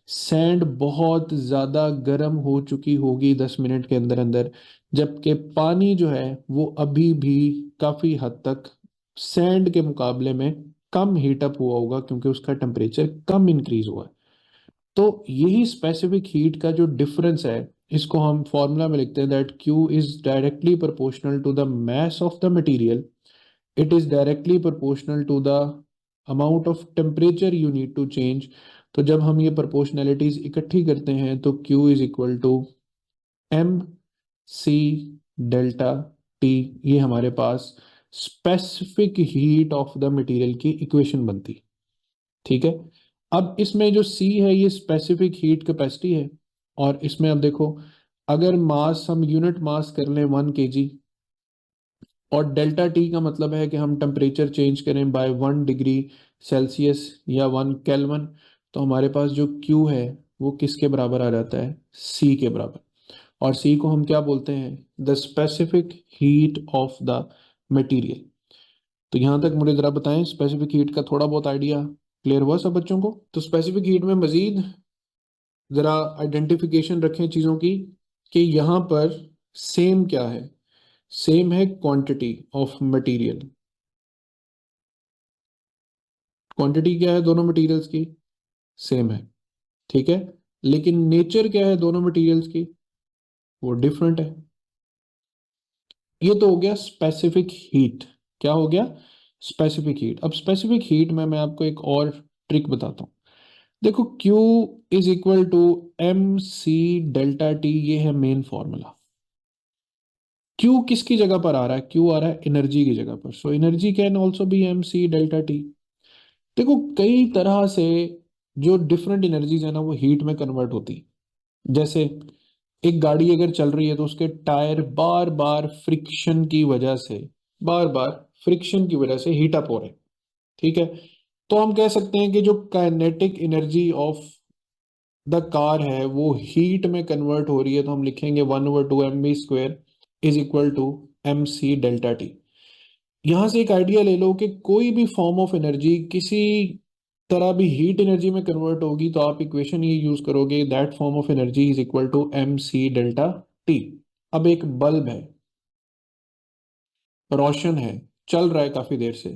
सैंड बहुत ज़्यादा गर्म हो चुकी होगी 10 मिनट के अंदर अंदर, जबकि पानी जो है वो अभी भी काफ़ी हद तक सैंड के मुकाबले में कम हीटअप हुआ होगा क्योंकि उसका टेम्परेचर कम इंक्रीज हुआ है। तो यही स्पेसिफिक हीट का जो डिफरेंस है, इसको हम फॉर्मूला में लिखते हैं that Q is directly proportional to the mass of the material, it is directly proportional to the amount of temperature you need to change. तो जब हम ये प्रोपोर्शनैलिटीज इकट्ठी करते हैं तो Q is equal to M C delta T, ये हमारे पास specific heat of the material की इक्वेशन बनती। ठीक है। अब इसमें जो C है ये स्पेसिफिक हीट कैपेसिटी है, और इसमें अब देखो, अगर मास हम यूनिट मास कर लें 1 kg, और डेल्टा टी का मतलब है कि हम टेम्परेचर चेंज करें बाय 1 डिग्री सेल्सियस या 1 केल्विन, तो हमारे पास जो Q है वो किसके बराबर आ जाता है, C के बराबर। और C को हम क्या बोलते हैं, the specific heat of the material. तो यहां तक मुझे जरा बताएं, स्पेसिफिक हीट का थोड़ा बहुत आइडिया क्लियर हुआ सब बच्चों को? तो स्पेसिफिक हीट में मजीद जरा आइडेंटिफिकेशन रखें चीजों की, कि यहां पर सेम क्या है, सेम है क्वांटिटी ऑफ मटेरियल। क्वांटिटी क्या है दोनों मटेरियल्स की, सेम है। ठीक है। लेकिन नेचर क्या है दोनों मटेरियल्स की, वो डिफरेंट है। ये तो हो गया स्पेसिफिक हीट। क्या हो गया, स्पेसिफिक हीट। अब स्पेसिफिक हीट में मैं आपको एक और ट्रिक बताता हूँ। देखो, Q is equal to M C delta T, ये है मेन फॉर्मूला। Q किसकी जगह पर आ रहा है, Q आ रहा है एनर्जी की जगह पर, so energy can also be M C delta T. देखो, कई तरह से जो डिफरेंट एनर्जीज है ना वो हीट में कन्वर्ट होती। जैसे एक गाड़ी अगर चल रही है तो उसके टायर बार बार फ्रिक्शन की वजह से, बार बार फ्रिक्शन की वजह से हीट अप हो रहे हैं। ठीक है। तो हम कह सकते हैं कि जो kinetic energy of the car है वो हीट में कन्वर्ट हो रही है, तो हम लिखेंगे 1/2 mv² is equal to M C delta T. यहां से एक आइडिया ले लो कि कोई भी फॉर्म ऑफ एनर्जी किसी तरह भी हीट एनर्जी में कन्वर्ट होगी तो आप इक्वेशन ये यूज करोगे, that form of energy is equal to M C delta T. अब एक बल्ब है, रोशन है, चल रहा है काफी देर से,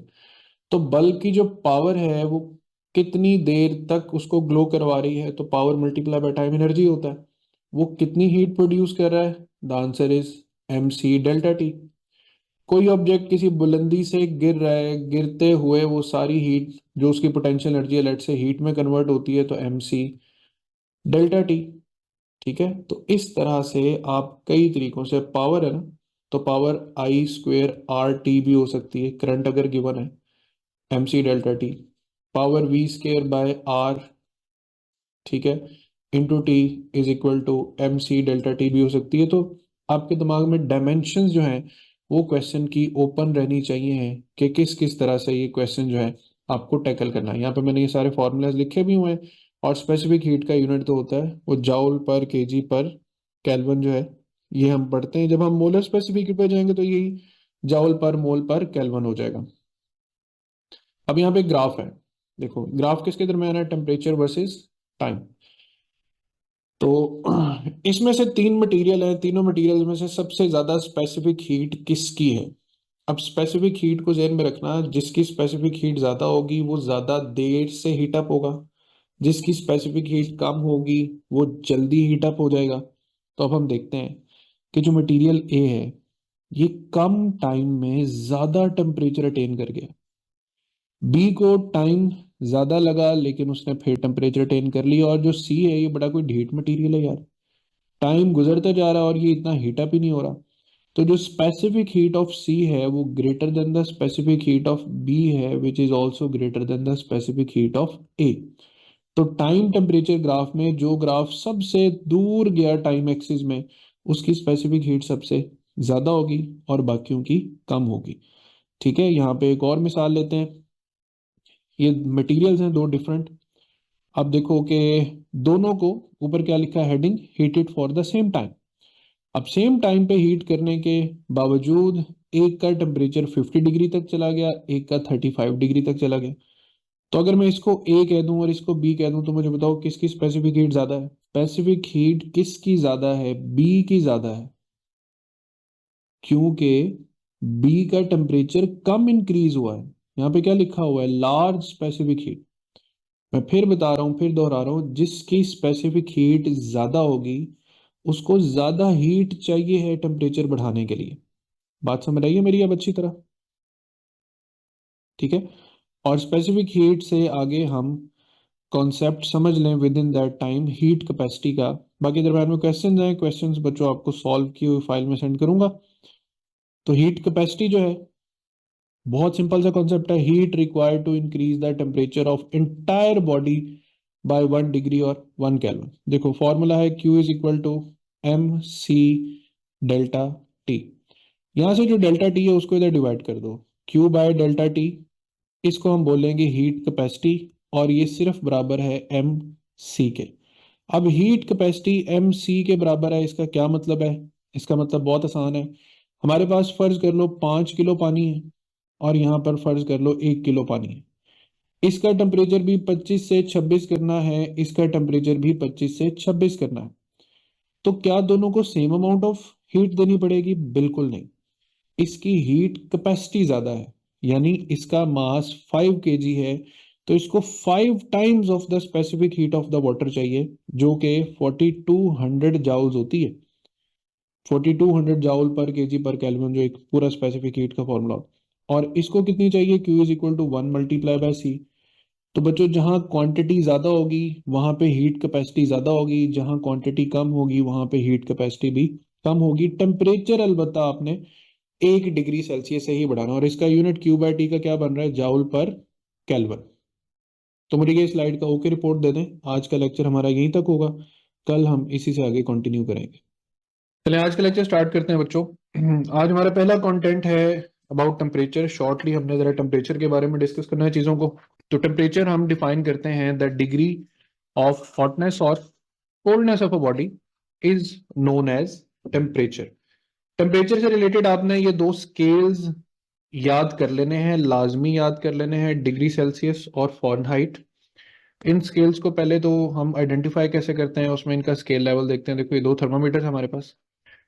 तो बल्ब की जो पावर है वो कितनी देर तक उसको ग्लो करवा रही है, तो power multiply by time energy होता है। वो कितनी हीट प्रोड्यूस कर रहा है, the answer is M C delta T. कोई ऑब्जेक्ट किसी बुलंदी से गिर रहा है, गिरते हुए वो सारी हीट जो उसकी पोटेंशियल एनर्जी है लेट से हीट में कन्वर्ट होती है, तो एम सी डेल्टा टी। ठीक है। तो इस तरह से आप कई तरीकों से, पावर है ना, तो पावर I² R T भी हो सकती है, करंट अगर गिवन है, M C delta T. Power V² by R, ठीक है, into T is equal to M C delta T भी हो सकती है। तो आपके दिमाग में डायमेंशंस जो हैं वो क्वेश्चन की ओपन रहनी चाहिए हैं कि किस किस तरह से ये क्वेश्चन जो है आपको टैकल करना है। यहाँ पे मैंने ये सारे फॉर्मूलाज लिखे भी हुए हैं। और स्पेसिफिक हीट का यूनिट तो होता है वो जाउल पर केजी पर केल्विन जो है, ये हम पढ़ते हैं। जब हम मोलर स्पेसिफिक हीट पे जाएंगे तो यही जाउल पर मोल पर केल्विन हो जाएगा। अब यहाँ पे ग्राफ है, देखो ग्राफ किसके दरम्यान है, टेम्परेचर वर्सेस टाइम। तो इसमें से तीन मटेरियल है, तीनों मटेरियल में से सबसे ज्यादा स्पेसिफिक हीट किसकी है। अब स्पेसिफिक हीट को ध्यान में रखना, जिसकी स्पेसिफिक हीट ज्यादा होगी वो ज्यादा देर से हीट अप होगा, जिसकी स्पेसिफिक हीट कम होगी वो जल्दी हीट अप हो जाएगा। तो अब हम देखते हैं कि जो मटेरियल ए है ये कम टाइम में ज्यादा टेम्परेचर अटेन कर गया, बी को टाइम ज्यादा लगा लेकिन उसने फिर टेम्परेचर अटेन कर लिया, और जो सी है ये बड़ा कोई ढीठ मटेरियल है यार, टाइम गुजरता जा रहा है और ये इतना हीट अप ही नहीं हो रहा। तो जो स्पेसिफिक हीट ऑफ सी है वो greater than the specific heat of B है, which is also greater than the specific heat of A. तो टाइम टेम्परेचर ग्राफ में जो ग्राफ सबसे दूर गया टाइम एक्सिस में, उसकी स्पेसिफिक हीट सबसे ज्यादा होगी और बाकियों की कम होगी। ठीक है। यहाँ पे एक और मिसाल लेते हैं। ये मटेरियल्स हैं दो डिफरेंट। अब देखो कि दोनों को ऊपर क्या लिखा है, heading heated for the same time. अब सेम टाइम पे हीट करने के बावजूद एक का टेम्परेचर 50 डिग्री तक चला गया, एक का 35 डिग्री तक चला गया। तो अगर मैं इसको ए कह दूं और इसको बी कह दूं तो मुझे बताओ किसकी स्पेसिफिक हीट ज्यादा है, स्पेसिफिक हीट किसकी ज्यादा है, बी की ज्यादा है, क्योंकि बी का टेम्परेचर कम इंक्रीज हुआ है। यहाँ पे क्या लिखा हुआ है, लार्ज स्पेसिफिक हीट। मैं फिर बता रहा हूँ, फिर दोहरा रहा हूँ, जिसकी स्पेसिफिक हीट ज्यादा होगी उसको ज्यादा हीट चाहिए है टेम्परेचर बढ़ाने के लिए। बात समझ आई है मेरी अब अच्छी तरह? ठीक है। और स्पेसिफिक हीट से आगे हम कॉन्सेप्ट समझ लें with in that time heat capacity का। बाकी दरम्यान में क्वेश्चन हैं, क्वेश्चन बच्चों आपको सॉल्व की हुई फाइल में सेंड करूंगा। तो हीट कैपेसिटी जो है, बहुत सिंपल सा कॉन्सेप्ट है, heat required to increase the temperature of entire body by 1 degree और 1 केल्विन। देखो फॉर्मूला है Q is equal to MC delta T. यहां से जो डेल्टा टी है उसको इधर डिवाइड कर दो, Q बाय डेल्टा टी, इसको हम बोलेंगे हीट कैपेसिटी, और ये सिर्फ बराबर है MC के। अब हीट कैपेसिटी MC के बराबर है, इसका क्या मतलब है? इसका मतलब बहुत आसान है। हमारे पास फर्ज कर लो 5 किलो पानी है, और यहाँ पर फर्ज कर लो 1 किलो पानी है। इसका टेम्परेचर भी 25 से 26 करना है, इसका टेम्परेचर भी 25 से 26 करना है। तो क्या दोनों को सेम अमाउंट ऑफ हीट देनी पड़ेगी? बिल्कुल नहीं। इसकी हीट कैपेसिटी ज्यादा है, यानी इसका मास 5 kg है, तो इसको 5 times of the specific heat of the water चाहिए, जो कि 4200 जाउल्स होती है। 4200 जाउल पर केजी पर केल्विन, जो एक पूरा स्पेसिफिक हीट का फॉर्मूला। और इसको कितनी चाहिए? Q is equal to 1 × C। तो बच्चों जहां क्वांटिटी ज्यादा होगी वहां पे हीट कैपेसिटी ज्यादा होगी, जहां क्वांटिटी कम होगी वहां पे हीट कैपेसिटी भी कम होगी। टेम्परेचर अलबत्ता आपने 1 डिग्री सेल्सियस से ही बढ़ाना, और इसका यूनिट Q/T का क्या बन रहा है? जाउल पर केल्विन। तो मुझे ये स्लाइड का ओके रिपोर्ट दे दें। आज का लेक्चर हमारा यहीं तक होगा, कल हम इसी से आगे कंटिन्यू करेंगे। चलिए आज का लेक्चर स्टार्ट करते हैं बच्चों। आज हमारा पहला कंटेंट है अबाउट टेम्परेचर। शॉर्टली हमने जरा टेम्परेचर के बारे में डिस्कस करना है चीजों को। तो टेम्परेचर हम डिफाइन करते हैं, द डिग्री ऑफ हॉटनेस और coldness of a body is known as temperature. Temperature से रिलेटेड आपने ये दो स्केल्स याद कर लेने हैं, लाजमी याद कर लेने हैं, डिग्री सेल्सियस और फॉरेनहाइट। इन स्केल्स को पहले तो हम आइडेंटिफाई कैसे करते हैं, उसमें इनका स्केल लेवल देखते हैं। देखो ये दो थर्मामीटर है हमारे पास।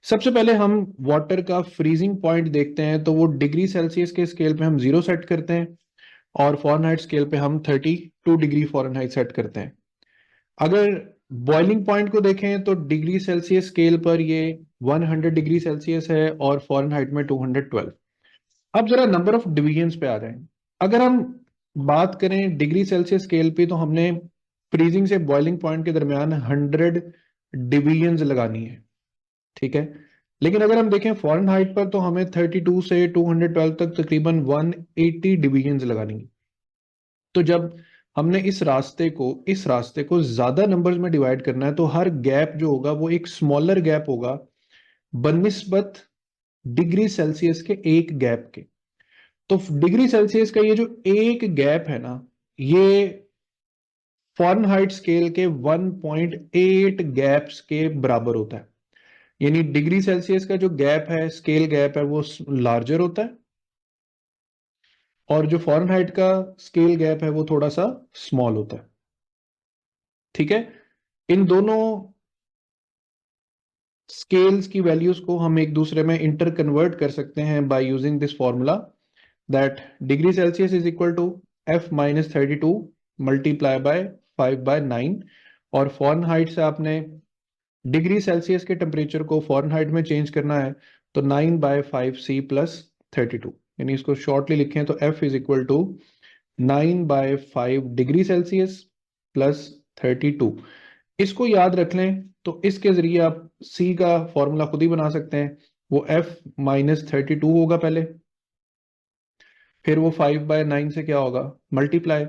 सबसे पहले हम वाटर का फ्रीजिंग पॉइंट देखते हैं, तो वो डिग्री सेल्सियस के स्केल पे हम 0 सेट करते हैं, और फॉरेनहाइट स्केल पे हम 32 डिग्री फॉरेनहाइट सेट करते हैं। अगर बॉइलिंग पॉइंट को देखें तो डिग्री सेल्सियस स्केल पर ये 100 डिग्री सेल्सियस है, और फॉरेनहाइट में 212। अब जरा नंबर ऑफ डिवीजन्स पे आ जाएं। अगर हम बात करें डिग्री सेल्सियस स्केल पे, तो हमने फ्रीजिंग से बॉइलिंग पॉइंट के दरमियान 100 डिवीजन्स लगानी है, ठीक है। लेकिन अगर हम देखें फॉरेनहाइट पर, तो हमें 32 से 212 तक तकरीबन 180 डिवीजन्स लगानी है। तो जब हमने इस रास्ते को ज्यादा नंबर्स में डिवाइड करना है, तो हर गैप जो होगा वो एक स्मॉलर गैप होगा बनिस्बत डिग्री सेल्सियस के एक गैप के। तो डिग्री सेल्सियस का ये जो एक गैप है ना, ये फॉरेनहाइट स्केल के 1.8 गैप्स के बराबर होता है। यानी डिग्री सेल्सियस का जो गैप है, स्केल गैप है, वो लार्जर होता है, और जो फॉरेनहाइट का स्केल गैप है वो थोड़ा सा स्मॉल होता है, ठीक है। इन दोनों स्केल्स की वैल्यूज को हम एक दूसरे में इंटर कन्वर्ट कर सकते हैं by using this formula, that degree Celsius is equal to F-32 multiply by 5/9। और फॉरेनहाइट से आपने डिग्री सेल्सियस के टेम्परेचर को फॉरेनहाइट में चेंज करना है, तो 9/5C प्लस 32। यानी इसको शॉर्टली लिखें तो F is equal to 9/5 degree Celsius plus 32। इसको याद रख लें, तो इसके जरिए आप C का फॉर्मूला खुद ही बना सकते हैं। वो F-32 होगा पहले, फिर वो 5/9 से क्या होगा, मल्टीप्लाई,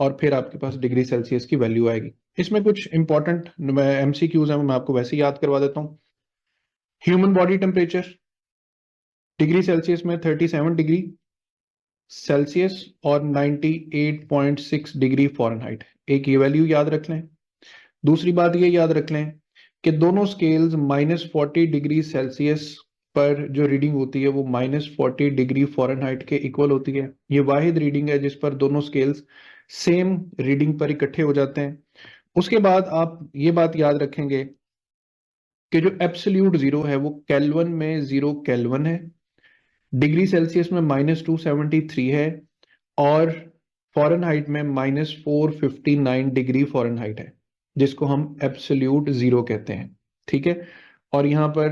और फिर आपके पास डिग्री सेल्सियस की वैल्यू आएगी। इसमें कुछ इंपॉर्टेंट MCQs हैं, मैं आपको वैसे ही याद करवा देता हूँ। Human body temperature degree Celsius में 37 डिग्री सेल्सियस और 98.6 डिग्री फॉरेनहाइट। एक ये वैल्यू याद रख लें। दूसरी बात ये याद रख लें कि दोनों स्केल्स -40 डिग्री सेल्सियस पर जो रीडिंग होती है वो -40 डिग्री फॉरेनहाइट के इक्वल होती है। ये वाहिद रीडिंग है जिस पर दोनों स्केल्स सेम रीडिंग पर इकट्ठे हो जाते हैं। उसके बाद आप ये बात याद रखेंगे कि जो एब्सोल्यूट जीरो है वो केल्विन में 0 केल्विन है, डिग्री सेल्सियस में -273 है, और फ़ारेनहाइट में -459 डिग्री फ़ारेनहाइट है, जिसको हम एब्सोल्यूट ज़ीरो कहते हैं, ठीक है। और यहाँ पर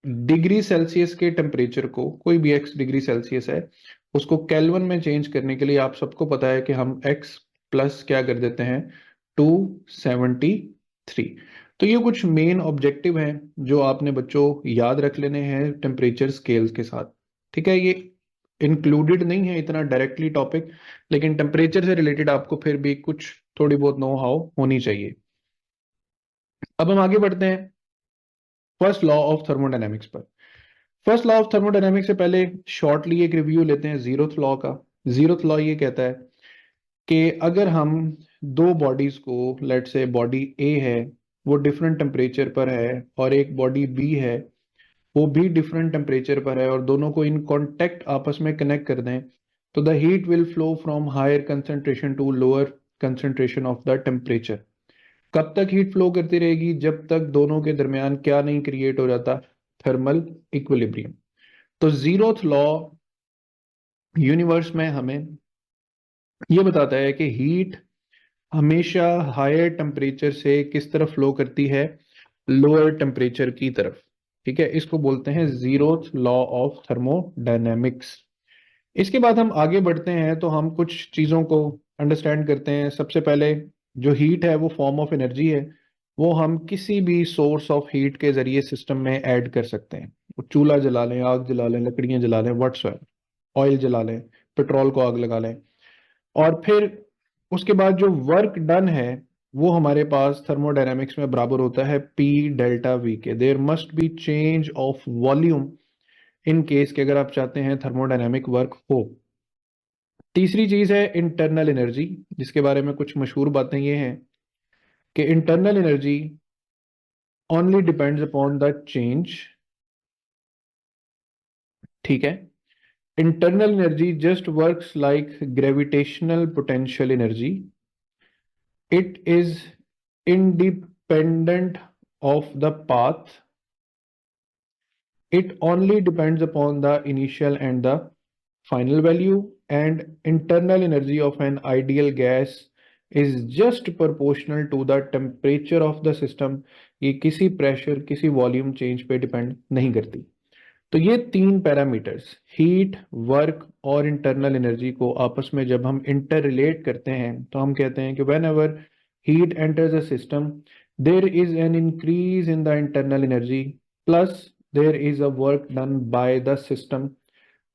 डिग्री सेल्सियस के टेम्परेचर को, कोई भी x डिग्री सेल्सियस है, उसको केल्विन में चेंज करने के लिए आप सबको पता है कि हम x प्लस क्या कर देते हैं, 273। तो ये कुछ मेन ऑब्जेक्टिव हैं जो आपने बच्चों याद रख लेने हैं टेम्परेचर स्केल्स के साथ, ठीक है। ये इंक्लूडेड नहीं है इतना डायरेक्टली टॉपिक, लेकिन टेम्परेचर से रिलेटेड आपको फिर भी कुछ थोड़ी बहुत नो हाउ होनी चाहिए। अब हम आगे बढ़ते हैं फर्स्ट लॉ ऑफ थर्मोडायनेमिक्स पर। फर्स्ट लॉ ऑफ थर्मोडायनेमिक्स से पहले शॉर्टली एक रिव्यू लेते हैं जीरोथ लॉ का। जीरोथ लॉ ये कहता है कि अगर हम दो बॉडीज को, लेट से बॉडी ए है वो डिफरेंट टेम्परेचर पर है, और एक बॉडी बी है वो भी डिफरेंट टेम्परेचर पर है, और दोनों को इन कांटेक्ट आपस में कनेक्ट कर दें, तो the heat will flow from higher concentration to lower concentration of the temperature. कब तक हीट फ्लो करती रहेगी? जब तक दोनों के दरमियान क्या नहीं क्रिएट हो जाता, थर्मल इक्विलिब्रियम। तो जीरोथ लॉ यूनिवर्स में हमें ये बताता है कि हीट हमेशा हायर टेम्परेचर से किस तरफ फ्लो करती है, लोअर टेम्परेचर की तरफ, ठीक है। इसको बोलते हैं जीरोथ लॉ ऑफ थर्मोडायनेमिक्स। इसके बाद हम आगे बढ़ते हैं तो हम कुछ चीज़ों को अंडरस्टैंड करते हैं। सबसे पहले जो हीट है वो फॉर्म ऑफ एनर्जी है, वो हम किसी भी सोर्स ऑफ हीट के जरिए सिस्टम में ऐड कर सकते हैं। चूल्हा जला लें, आग जला लें, लकड़ियां जला लें, व्हाट्सएवर, ऑयल जला लें, पेट्रोल को आग लगा लें, और फिर उसके बाद जो वर्क डन है वो हमारे पास थर्मोडायनेमिक्स में बराबर होता है P डेल्टा V के। There must be change of volume in case के अगर आप चाहते हैं थर्मोडायनेमिक वर्क हो। तीसरी चीज है इंटरनल एनर्जी, जिसके बारे में कुछ मशहूर बातें ये हैं कि internal energy only depends upon the change, ठीक है। Internal energy just works like gravitational potential energy, it is independent of the path, it only depends upon the initial and the final value, and internal energy of an ideal gas is just proportional to the temperature of the system। ये किसी प्रेशर किसी वॉल्यूम चेंज पे डिपेंड नहीं करती। तो ये तीन पैरामीटर्स, हीट, वर्क और इंटरनल एनर्जी को आपस में जब हम इंटर रिलेट करते हैं तो हम कहते हैं कि when ever heat enters a system there is an increase in the internal energy plus there is a work done by the system.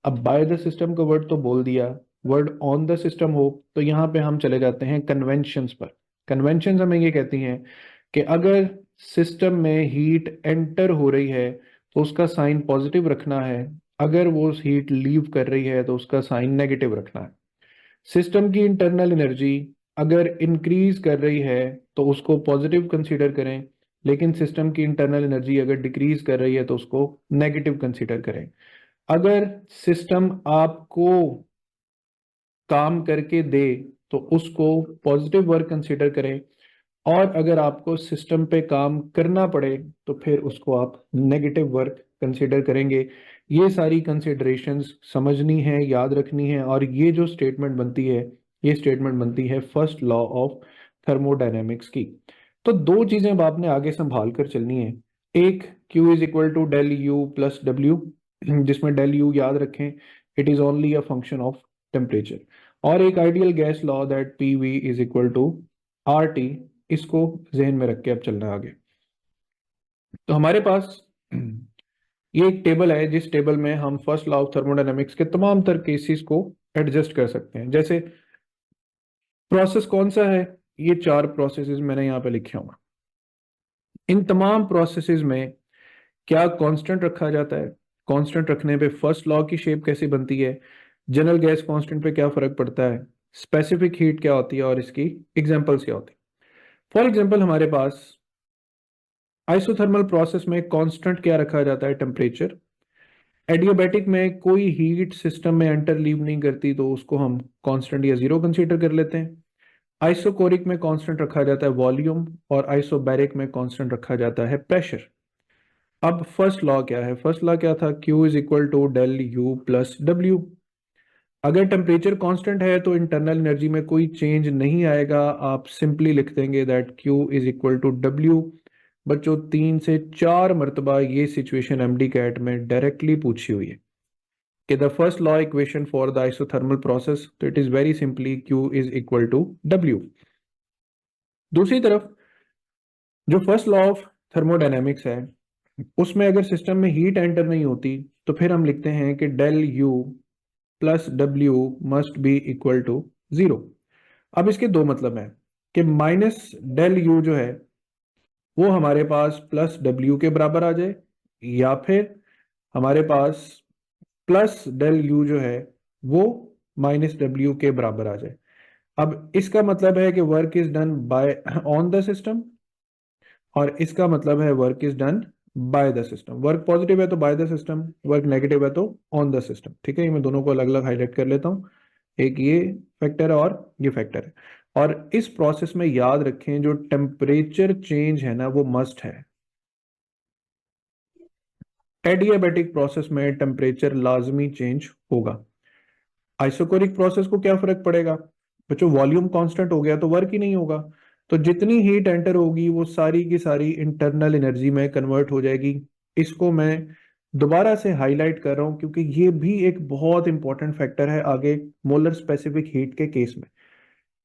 अब बाय द सिस्टम का वर्ड तो बोल दिया, वर्ड ऑन द सिस्टम हो तो यहाँ पे हम चले जाते हैं कन्वेंशंस पर। कन्वेंशंस हमें ये कहती हैं कि अगर सिस्टम में हीट एंटर हो रही है तो उसका साइन पॉजिटिव रखना है, अगर वो हीट लीव कर रही है तो उसका साइन नेगेटिव रखना है। सिस्टम की इंटरनल एनर्जी अगर इंक्रीज कर रही है तो उसको पॉजिटिव कंसीडर करें, लेकिन सिस्टम की इंटरनल एनर्जी अगर डिक्रीज कर रही है तो उसको नेगेटिव कंसीडर करें। अगर सिस्टम आपको काम करके दे तो उसको पॉजिटिव वर्क कंसीडर करें, और अगर आपको सिस्टम पे काम करना पड़े तो फिर उसको आप नेगेटिव वर्क कंसीडर करेंगे। ये सारी कंसिडरेशंस समझनी है, याद रखनी है, और ये जो स्टेटमेंट बनती है ये स्टेटमेंट बनती है फर्स्ट लॉ ऑफ थर्मोडायनेमिक्स की। तो दो चीजें अब आपने आगे संभाल कर चलनी है। एक Q is equal to del U plus W, जिसमें डेल यू याद रखें it is only a function of temperature, और एक ideal gas law that P V is equal to R T. इसको जहन में रख के अब चलना है आगे। तो हमारे पास ये एक टेबल है जिस टेबल में हम फर्स्ट लॉ ऑफ थर्मोडायनेमिक्स के तमाम तर केसेस को एडजस्ट कर सकते हैं। जैसे प्रोसेस कौन सा है, ये चार प्रोसेसेस मैंने यहाँ पे लिखे हुए। इन तमाम प्रोसेसेस में क्या कांस्टेंट रखा जाता है, कांस्टेंट रखने पे फर्स्ट लॉ की शेप कैसी बनती है, जनरल गैस कांस्टेंट पे क्या फर्क पड़ता है, स्पेसिफिक हीट क्या होती है और इसकी एग्जांपल्स क्या होती है। फॉर एग्जांपल हमारे पास आइसोथर्मल प्रोसेस में कांस्टेंट क्या रखा जाता है, टेम्परेचर। एडियाबैटिक में कोई हीट सिस्टम में एंटर लीव नहीं करती तो उसको हम कांस्टेंट या जीरो कंसीडर कर लेते हैं। आइसोकोरिक में कांस्टेंट रखा जाता है वॉल्यूम, और आइसोबैरिक में कांस्टेंट रखा जाता है प्रेशर। अब फर्स्ट लॉ क्या है, फर्स्ट लॉ क्या था, Q is equal to del U plus W. अगर टेम्परेचर कांस्टेंट है तो इंटरनल एनर्जी में कोई चेंज नहीं आएगा, आप सिंपली लिख देंगे that Q is equal to W। बच्चों 3 से 4 मरतबा ये सिचुएशन एमडी कैट में डायरेक्टली पूछी हुई है कि the first law equation for the isothermal process, तो it is very simply Q is equal to W। दूसरी तरफ जो फर्स्ट लॉ ऑफ थर्मोडायनेमिक्स है उसमें अगर सिस्टम में हीट एंटर नहीं होती तो फिर हम लिखते हैं कि del U plus W must be equal to 0। अब इसके दो मतलब हैं कि माइनस डेल U जो है वो हमारे पास प्लस W के बराबर आ जाए, या फिर हमारे पास प्लस डेल U जो है वो माइनस W के बराबर आ जाए। अब इसका मतलब है कि work is done by on the system, और इसका मतलब है work is done by the system. Work positive है तो by the system, work negative है तो ऑन द सिस्टम। ठीक है, ये मैं दोनों को अलग अलग हाईलाइट कर लेता हूँ, एक ये फैक्टर है और ये फैक्टर है। और इस प्रोसेस में याद रखें जो टेम्परेचर चेंज है ना वो मस्ट है। एडियाबेटिक प्रोसेस में टेम्परेचर लाजमी चेंज होगा। आइसोकोरिक प्रोसेस को क्या फर्क पड़ेगा बच्चों, वॉल्यूम कांस्टेंट हो गया तो वर्क ही नहीं होगा, तो जितनी हीट एंटर होगी वो सारी की सारी इंटरनल एनर्जी में कन्वर्ट हो जाएगी। इसको मैं दोबारा से हाईलाइट कर रहा हूं क्योंकि ये भी एक बहुत इंपॉर्टेंट फैक्टर है आगे मोलर स्पेसिफिक हीट के केस में,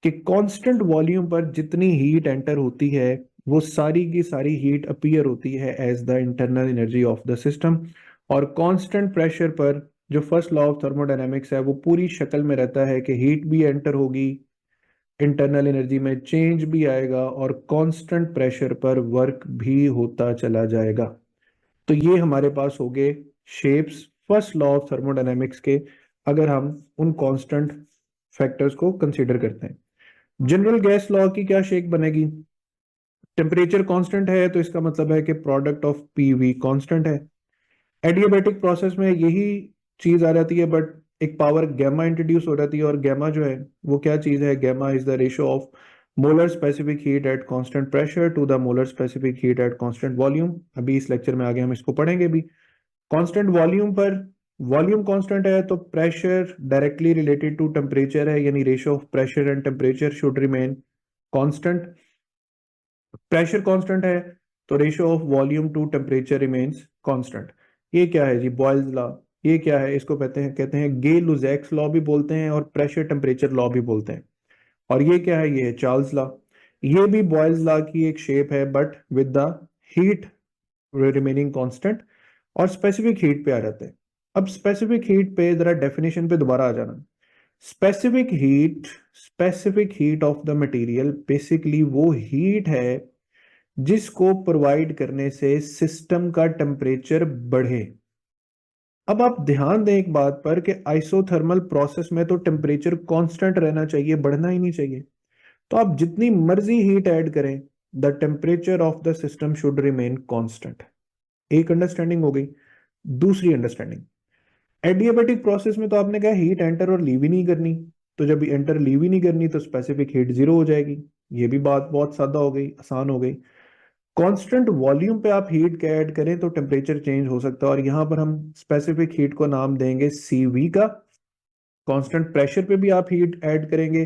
कि कांस्टेंट वॉल्यूम पर जितनी हीट एंटर होती है वो सारी की सारी हीट अपीयर होती है as the internal energy of the system, और कांस्टेंट प्रेशर पर जो फर्स्ट लॉ ऑफ थर्मोडायनेमिक्स है वो पूरी शक्ल में रहता है कि हीट भी एंटर होगी, इंटरनल एनर्जी में चेंज भी आएगा, और कांस्टेंट प्रेशर पर वर्क भी होता चला जाएगा। तो ये हमारे पास हो गए shapes first law of thermodynamics के, अगर हम उन कांस्टेंट फैक्टर्स को कंसीडर करते हैं। जनरल गैस लॉ की क्या शेप बनेगी, टेम्परेचर कांस्टेंट है तो इसका मतलब है कि प्रोडक्ट ऑफ पीवी कांस्टेंट है। एडियाबेटिक प्रोसेस में यही चीज आ जाती है, बट एक पावर गैमा इंट्रोड्यूस हो जाती है, और गैमा जो है वो क्या चीज है, gamma is the ratio of molar specific heat at constant pressure to the molar specific heat at constant volume. अभी इस लेक्चर में आगे हम इसको पढ़ेंगे भी। कांस्टेंट वॉल्यूम पर वॉल्यूम कांस्टेंट है तो pressure directly related to temperature है, यानी ratio of pressure and temperature should remain constant. Pressure constant है तो ratio of volume to temperature remains constant. ये क्या है जी, बॉयल्स लॉ। ये क्या है, इसको कहते हैं गे लुजैक्स लॉ भी बोलते हैं और प्रेशर टेम्परेचर लॉ भी बोलते हैं। और ये क्या है, ये है चार्ल्स लॉ। ये भी बॉयल्स लॉ की एक शेप है but with the heat remaining constant, और स्पेसिफिक हीट पे आ जाते हैं। अब स्पेसिफिक हीट पे जरा डेफिनेशन पे दोबारा आ जाना। Specific heat of the material basically वो हीट है जिसको प्रोवाइड करने से सिस्टम का टेम्परेचर बढ़े। अब आप ध्यान दें एक बात पर कि आइसोथर्मल प्रोसेस में तो टेम्परेचर कांस्टेंट रहना चाहिए, बढ़ना ही नहीं चाहिए। तो आप जितनी मर्जी हीट ऐड करें the temperature of the system should remain constant. एक अंडरस्टैंडिंग हो गई। दूसरी अंडरस्टैंडिंग, एडियाबेटिक प्रोसेस में तो आपने कहा हीट एंटर और लीव ही नहीं करनी, तो जब एंटर लीव ही नहीं करनी तो स्पेसिफिक हीट जीरो हो जाएगी। ये भी बात बहुत सादा हो गई, आसान हो गई। कांस्टेंट वॉल्यूम पे आप हीट का ऐड करें तो टेम्परेचर चेंज हो सकता है, और यहां पर हम स्पेसिफिक हीट को नाम देंगे CV का। कांस्टेंट प्रेशर पे भी आप हीट ऐड करेंगे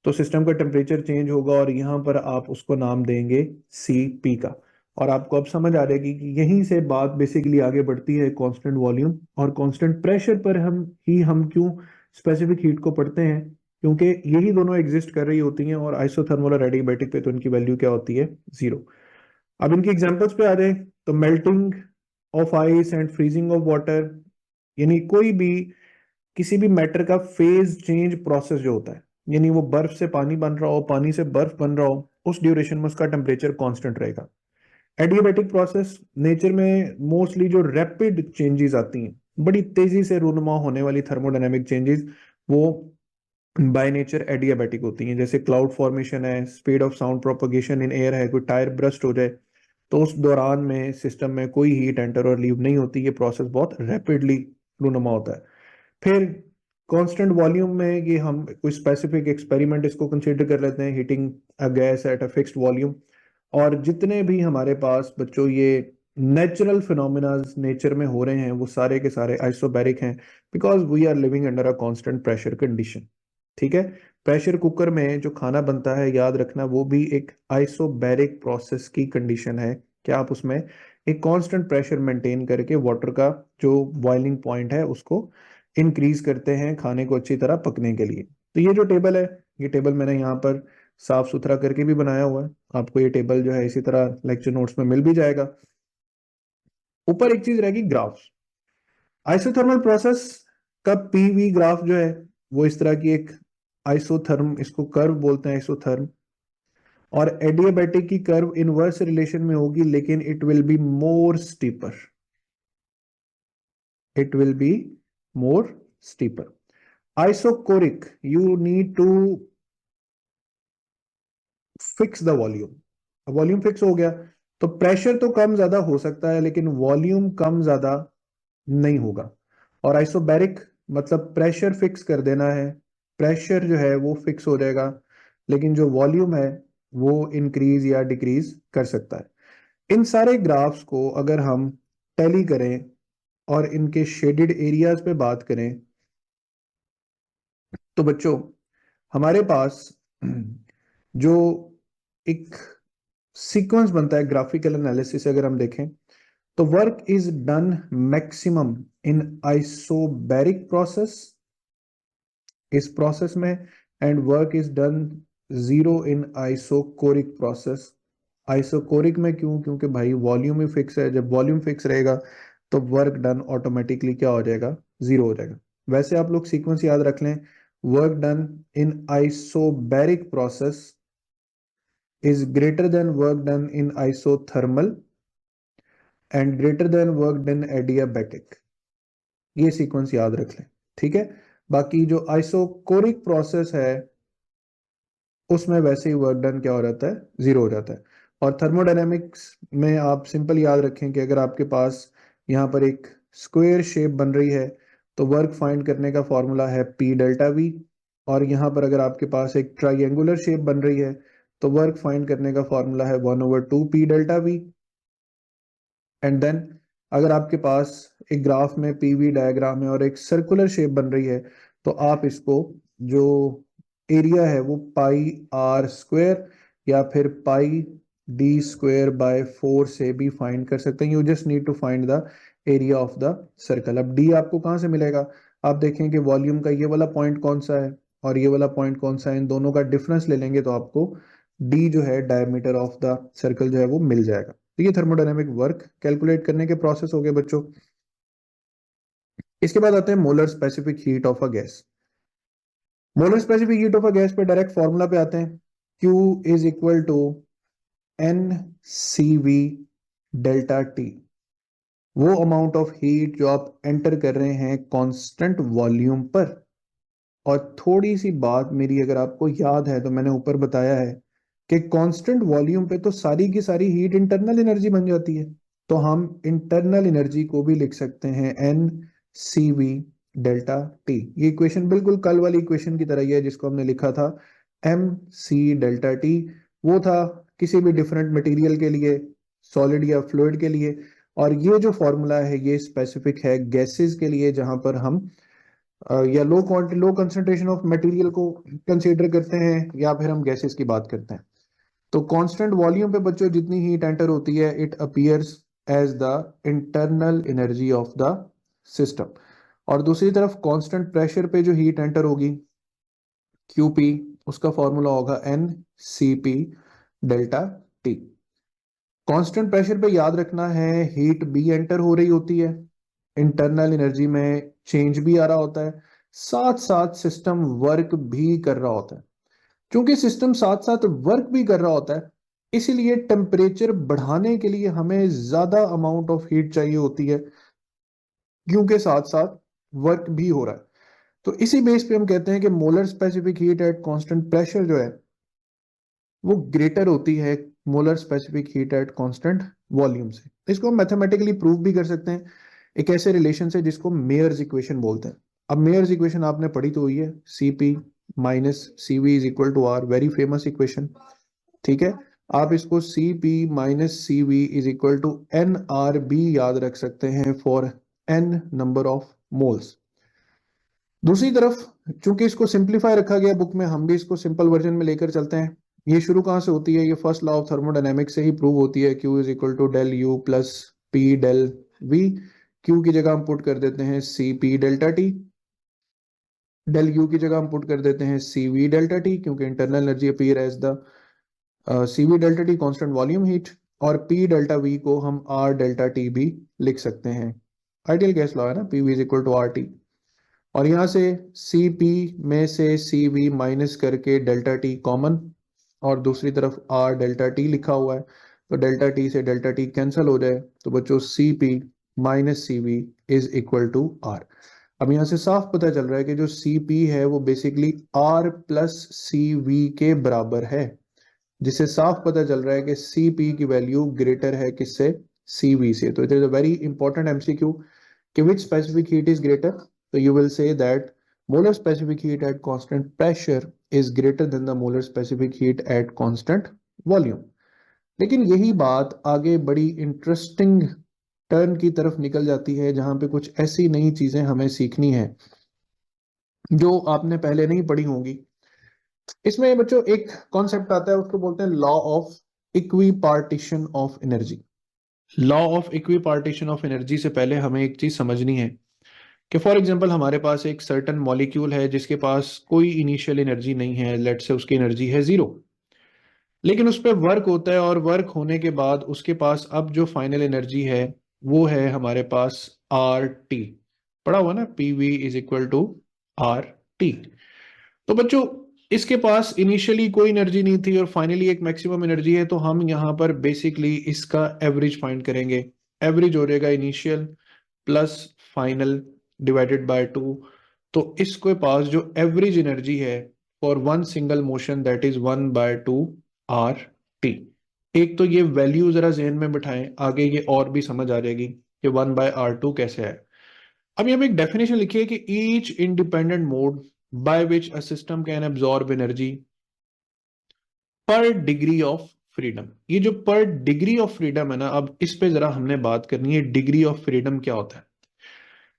तो सिस्टम का टेम्परेचर चेंज होगा, और यहां पर आप उसको नाम देंगे CP का। और आपको अब समझ आ जाएगी कि यहीं से बात बेसिकली आगे बढ़ती है कांस्टेंट वॉल्यूम और कांस्टेंट प्रेशर पर। हम क्यों स्पेसिफिक हीट को पढ़ते हैं, क्योंकि यही दोनों एग्जिस्ट कर रही होती हैं, और आइसोथर्मल और एडियाबेटिक पे तो इनकी वैल्यू क्या होती है, जीरो। अब इनकी एग्जांपल्स पे आ जाए तो melting of ice and freezing of water, यानी कोई भी किसी भी मैटर का फेज चेंज प्रोसेस जो होता है, यानी वो बर्फ से पानी बन रहा हो, पानी से बर्फ बन रहा हो, उस ड्यूरेशन में उसका टेम्परेचर कांस्टेंट रहेगा। एडियाबेटिक प्रोसेस नेचर में मोस्टली जो रैपिड चेंजेस आती हैं, बड़ी तेजी से रूनुमा होने वाली थर्मोडायनेमिक चेंजेस, वो बाय नेचर एडियाबेटिक होती हैं। जैसे क्लाउड फॉर्मेशन है, speed of sound propagation in air है, कोई टायर ब्रस्ट हो जाए तो उस दौरान में सिस्टम में कोई हीट एंटर और लीव नहीं होती, ये प्रोसेस बहुत रैपिडली रूनुमा होता है। फिर कांस्टेंट वॉल्यूम में ये हम कोई स्पेसिफिक एक्सपेरिमेंट इसको कंसीडर कर लेते हैं, heating a gas at a fixed volume. और जितने भी हमारे पास बच्चों ये नेचुरल फिनोमिना नेचर में हो रहे हैं वो सारे के सारे आइसोबैरिक हैं, because we are living under a constant pressure condition. ठीक है, प्रेशर कुकर में जो खाना बनता है, याद रखना, वो भी एक आइसोबैरिक प्रोसेस की कंडीशन है। क्या आप उसमें एक कांस्टेंट प्रेशर मेंटेन करके वाटर का जो बॉइलिंग पॉइंट है उसको इंक्रीज करते हैं खाने को अच्छी तरह पकने के लिए। तो ये जो टेबल है, ये टेबल मैंने यहाँ पर साफ सुथरा करके भी बनाया हुआ है। आपको ये टेबल जो है इसी तरह लेक्चर नोट्स में मिल भी जाएगा। ऊपर एक चीज रहेगी, ग्राफ्स। आइसोथर्मल प्रोसेस का पीवी ग्राफ जो है वो इस तरह की एक आइसोथर्म, इसको कर्व बोलते हैं आइसोथर्म। और एडियाबैटिक की कर्व इनवर्स रिलेशन में होगी, लेकिन it will be more steeper, it will be more steeper. Isochoric, you need to fix the volume. Volume fix हो गया तो प्रेशर तो कम ज्यादा हो सकता है, लेकिन वॉल्यूम कम ज्यादा नहीं होगा। और आइसोबैरिक मतलब प्रेशर फिक्स कर देना है, प्रेशर जो है वो फिक्स हो जाएगा, लेकिन जो वॉल्यूम है वो इंक्रीज या डिक्रीज कर सकता है। इन सारे ग्राफ्स को अगर हम टैली करें और इनके शेडेड एरियाज पे बात करें, तो बच्चों हमारे पास जो एक सीक्वेंस बनता है ग्राफिकल एनालिसिस, अगर हम देखें तो work is done maximum in isobaric process, इस प्रोसेस में, and work is done zero in isochoric process. Isochoric में क्यों? क्योंकि भाई वॉल्यूम ही फिक्स है, जब वॉल्यूम फिक्स रहेगा तो वर्क डन ऑटोमेटिकली क्या हो जाएगा? जीरो हो जाएगा। वैसे आप लोग सीक्वेंस याद रख लें, work done in isobaric process is greater than work done in isothermal and greater than work done adiabatic। ये सीक्वेंस याद रख लें, ठीक है। बाकी जो आइसोकोरिक प्रोसेस है उसमें वैसे ही वर्क डन क्या हो जाता है? जीरो हो जाता है। और थर्मोडायनेमिक्स में आप सिंपल याद रखें कि अगर आपके पास यहाँ पर एक स्क्वायर शेप बन रही है तो वर्क फाइंड करने का फॉर्मूला है पी डेल्टा वी। और यहाँ पर अगर आपके पास एक ट्राइंगुलर शेप बन रही है तो वर्क फाइंड करने का फॉर्मूला है 1/2 P delta V. And then अगर आपके पास एक ग्राफ में पीवी डायग्राम है और एक सर्कुलर शेप बन रही है तो आप इसको जो एरिया है वो पाई आर स्क्वायर या फिर पाई डी स्क्वायर बाय 4 से भी फाइंड कर सकते हैं। You just need to find the area of the circle. अब डी आपको कहाँ से मिलेगा? आप देखें कि वॉल्यूम का ये वाला पॉइंट कौन सा है और ये वाला पॉइंट कौन सा है, इन दोनों का डिफरेंस ले लेंगे तो आपको डी जो है डायमीटर ऑफ द सर्कल जो है वो मिल जाएगा। तो ये थर्मोडायनेमिक वर्क कैलकुलेट करने के प्रोसेस हो गए बच्चों। इसके बाद आते हैं molar specific heat of a gas. Molar specific heat of a gas पे डायरेक्ट फॉर्मूला पे आते हैं। Q is equal to N C V delta T, वो अमाउंट ऑफ हीट जो आप एंटर कर रहे हैं कांस्टेंट वॉल्यूम पर। और थोड़ी सी बात मेरी अगर आपको याद है तो मैंने ऊपर बताया है कि कांस्टेंट वॉल्यूम पे तो सारी की सारी हीट इंटरनल एनर्जी बन जाती है। तो हम इंटरनल एनर्जी को भी लिख सकते हैं N C V delta T. ये इक्वेशन बिल्कुल कल वाली इक्वेशन की तरह ही है जिसको हमने लिखा था एम सी डेल्टा टी। वो था किसी भी डिफरेंट मटेरियल के लिए, सॉलिड या फ्लूइड के लिए। और ये जो फॉर्मूला है ये स्पेसिफिक है गैसेस के लिए, जहां पर हम या लो quantity low concentration of material को कंसीडर करते हैं या फिर हम गैसेस की बात करते हैं। तो कांस्टेंट वॉल्यूम पे बच्चों जितनी हीट एंटर होती है it appears as the internal energy of the system. और दूसरी तरफ कांस्टेंट प्रेशर पे जो हीट एंटर होगी क्यूपी, उसका फॉर्मूला होगा N C P delta T. Constant pressure पे याद रखना है हीट भी एंटर हो रही होती है, इंटरनल एनर्जी में चेंज भी आ रहा होता है, साथ साथ सिस्टम वर्क भी कर रहा होता है। क्योंकि सिस्टम साथ साथ वर्क भी कर रहा होता है इसीलिए टेम्परेचर बढ़ाने के लिए हमें ज्यादा अमाउंट ऑफ हीट चाहिए होती है, क्योंकि साथ साथ वर्क भी हो रहा है। तो इसी बेस पे हम कहते हैं कि molar specific heat at constant pressure जो है वो ग्रेटर होती है molar specific heat at constant volume से। इसको हम मैथमेटिकली प्रूव भी कर सकते हैं एक ऐसे रिलेशन से जिसको मेयर्स इक्वेशन बोलते हैं। अब मेयर्स इक्वेशन आपने पढ़ी तो हुई है, C P minus C V is equal to R, very famous equation. ठीक है, आप इसको C P minus C V is equal to N R बी याद रख सकते हैं for N number of moles. दूसरी तरफ चूंकि इसको सिंप्लीफाई रखा गया बुक में, हम भी इसको सिंपल वर्जन में लेकर चलते हैं। ये शुरू कहाँ से होती है? ये फर्स्ट लॉ ऑफ थर्मोडायनेमिक्स से ही प्रूव होती है। Q is equal to del U plus P del V. Q की जगह हम पुट कर देते हैं C P delta T, del U की जगह हम पुट कर देते हैं सी वी डेल्टा टी, क्योंकि internal energy appear as the C V delta T constant volume heat, और पी डेल्टा वी को हम आर डेल्टा टी भी लिख सकते हैं। आइडियल गैस लॉ है ना, P V is equal to R T. और यहाँ से सी पी में से सी वी माइनस करके डेल्टा टी कॉमन, और दूसरी तरफ आर डेल्टा टी लिखा हुआ है, तो डेल्टा टी से डेल्टा टी कैंसिल हो जाए, तो बच्चों C P minus C V is equal to R. अब यहाँ से साफ पता चल रहा है कि जो सी पी है वो basically R plus C V के बराबर है, जिससे साफ पता चल रहा है कि सी पी की वैल्यू ग्रेटर है किससे? सी वी से। तो it is a very important MCQ कि which specific heat is greater. So you will say that molar specific heat at constant pressure is greater than the molar specific heat at constant volume. लेकिन यही बात आगे बड़ी इंटरेस्टिंग टर्न की तरफ निकल जाती है, जहां पे कुछ ऐसी नई चीजें हमें सीखनी है जो आपने पहले नहीं पढ़ी होंगी। इसमें बच्चों एक कॉन्सेप्ट आता है, उसको बोलते हैं law of equipartition of energy. Law of equipartition of energy से पहले हमें एक चीज समझनी है कि फॉर एग्जांपल हमारे पास एक सर्टन मॉलिक्यूल है जिसके पास कोई इनिशियल एनर्जी नहीं है, लेट से उसकी एनर्जी है 0, लेकिन उस पर वर्क होता है, और वर्क होने के बाद उसके पास अब जो फाइनल एनर्जी है वो है हमारे पास आर टी। पढ़ा हुआ ना, P V is equal to R T. तो बच्चों इसके पास इनिशियली कोई एनर्जी नहीं थी और फाइनली एक मैक्सिमम एनर्जी है, तो हम यहाँ पर बेसिकली इसका एवरेज फाइंड करेंगे। एवरेज हो जाएगा initial plus final divided by 2। तो इसके पास जो एवरेज एनर्जी है for one single motion that is 1/2 R T. एक तो ये वैल्यू जरा जहन में बिठाएं, आगे ये और भी समझ आ जाएगी कि 1/r2 कैसे है। अब यहाँ पे एक डेफिनेशन लिखी है कि each independent mode by which a system can absorb energy पर डिग्री ऑफ फ्रीडम। ये जो पर डिग्री ऑफ फ्रीडम है ना, अब इस पे जरा हमने बात करनी है। डिग्री ऑफ फ्रीडम क्या होता है?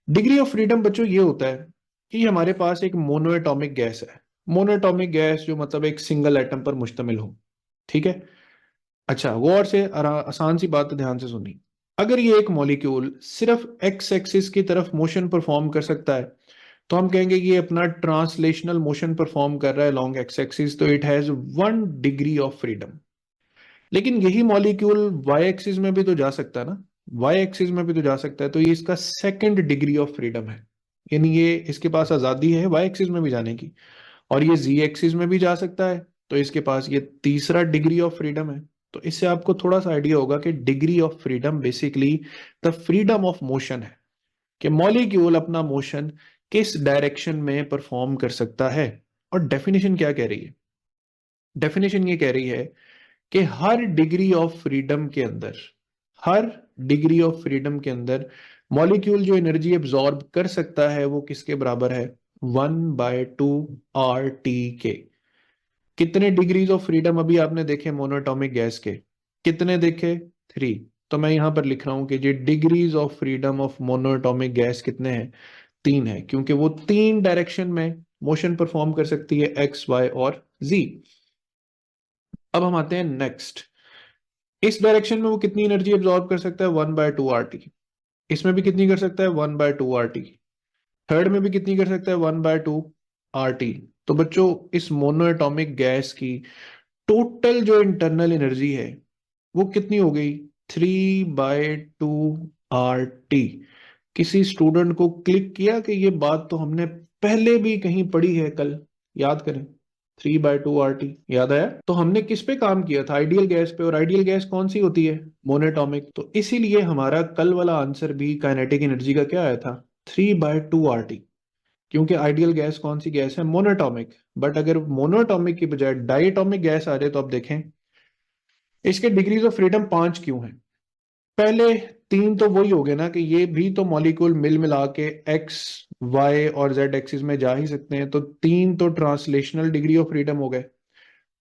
डिग्री ऑफ फ्रीडम बच्चों ये होता है कि हमारे पास एक मोनोएटॉमिक गैस है। मोनोएटॉमिक गैस जो मतलब एक सिंगल एटम पर मुश्तमिल हो, ठीक है। अच्छा, गौर से आसान सी बात ध्यान से सुनी। अगर ये एक मॉलिक्यूल सिर्फ एक्स एक्सिस की तरफ मोशन परफॉर्म कर सकता है, तो हम कहेंगे कि ये अपना ट्रांसलेशनल मोशन परफॉर्म कर रहा है लॉन्ग एक्स एक्सिस, तो it has 1 degree of freedom. लेकिन यही मॉलिक्यूल वाई एक्सिस में भी तो जा सकता है ना, वाई एक्सिस में भी तो जा सकता है, तो ये इसका 2nd डिग्री ऑफ फ्रीडम है। यानी ये इसके पास आजादी है वाई एक्सिस में भी जाने की, और ये जी एक्सिस में भी जा सकता है, तो इसके पास ये 3रा डिग्री ऑफ फ्रीडम है। तो इससे आपको थोड़ा सा आइडिया होगा कि degree of freedom basically the freedom of motion है, कि मॉलिक्यूल अपना मोशन किस डायरेक्शन में परफॉर्म कर सकता है। और डेफिनेशन क्या कह रही है? डेफिनेशन ये कह रही है कि हर डिग्री ऑफ फ्रीडम के अंदर, हर डिग्री ऑफ फ्रीडम के अंदर मॉलिक्यूल जो एनर्जी एब्जॉर्ब कर सकता है वो किसके बराबर है? 1/2 आर टी के। कितने डिग्रीज ऑफ फ्रीडम अभी आपने देखे मोनोटॉमिक गैस के? कितने देखे? 3। तो मैं यहां पर लिख रहा हूं कि ये degrees of freedom of monoatomic gas कितने हैं? 3 है, क्योंकि वो 3 डायरेक्शन में मोशन परफॉर्म कर सकती है, एक्स वाई और जी। अब हम आते हैं नेक्स्ट। इस डायरेक्शन में वो कितनी एनर्जी एब्जॉर्ब कर सकता है? 1/2 आर टी। इसमें भी कितनी कर सकता है? 1/2 आर टी। थर्ड में भी कितनी कर सकता है? 1/2 आर टी। तो बच्चों इस मोनोएटॉमिक गैस की टोटल जो इंटरनल एनर्जी है वो कितनी हो गई? 3/2 आर टी। किसी स्टूडेंट को क्लिक किया कि ये बात तो हमने पहले भी कहीं पढ़ी है कल? याद करें, 3/2 आर टी याद आया? तो हमने किस पे काम किया था? आइडियल गैस पे। और आइडियल गैस कौन सी होती है? मोनोटॉमिक। तो इसीलिए हमारा कल वाला आंसर भी काइनेटिक एनर्जी का क्या आया था? 3/2 आर टी। क्योंकि आइडियल गैस कौन सी गैस है? मोनोटॉमिक। बट अगर मोनोटॉमिक की बजाय डायटोमिक गैस आ जाए तो आप देखें इसके डिग्रीज ऑफ फ्रीडम 5 क्यों है? पहले 3 तो वही हो गए ना, कि ये भी तो मॉलिक्यूल मिल मिला के एक्स वाई और जेड एक्सिस में जा ही सकते हैं, तो 3 तो ट्रांसलेशनल डिग्री ऑफ फ्रीडम हो गए।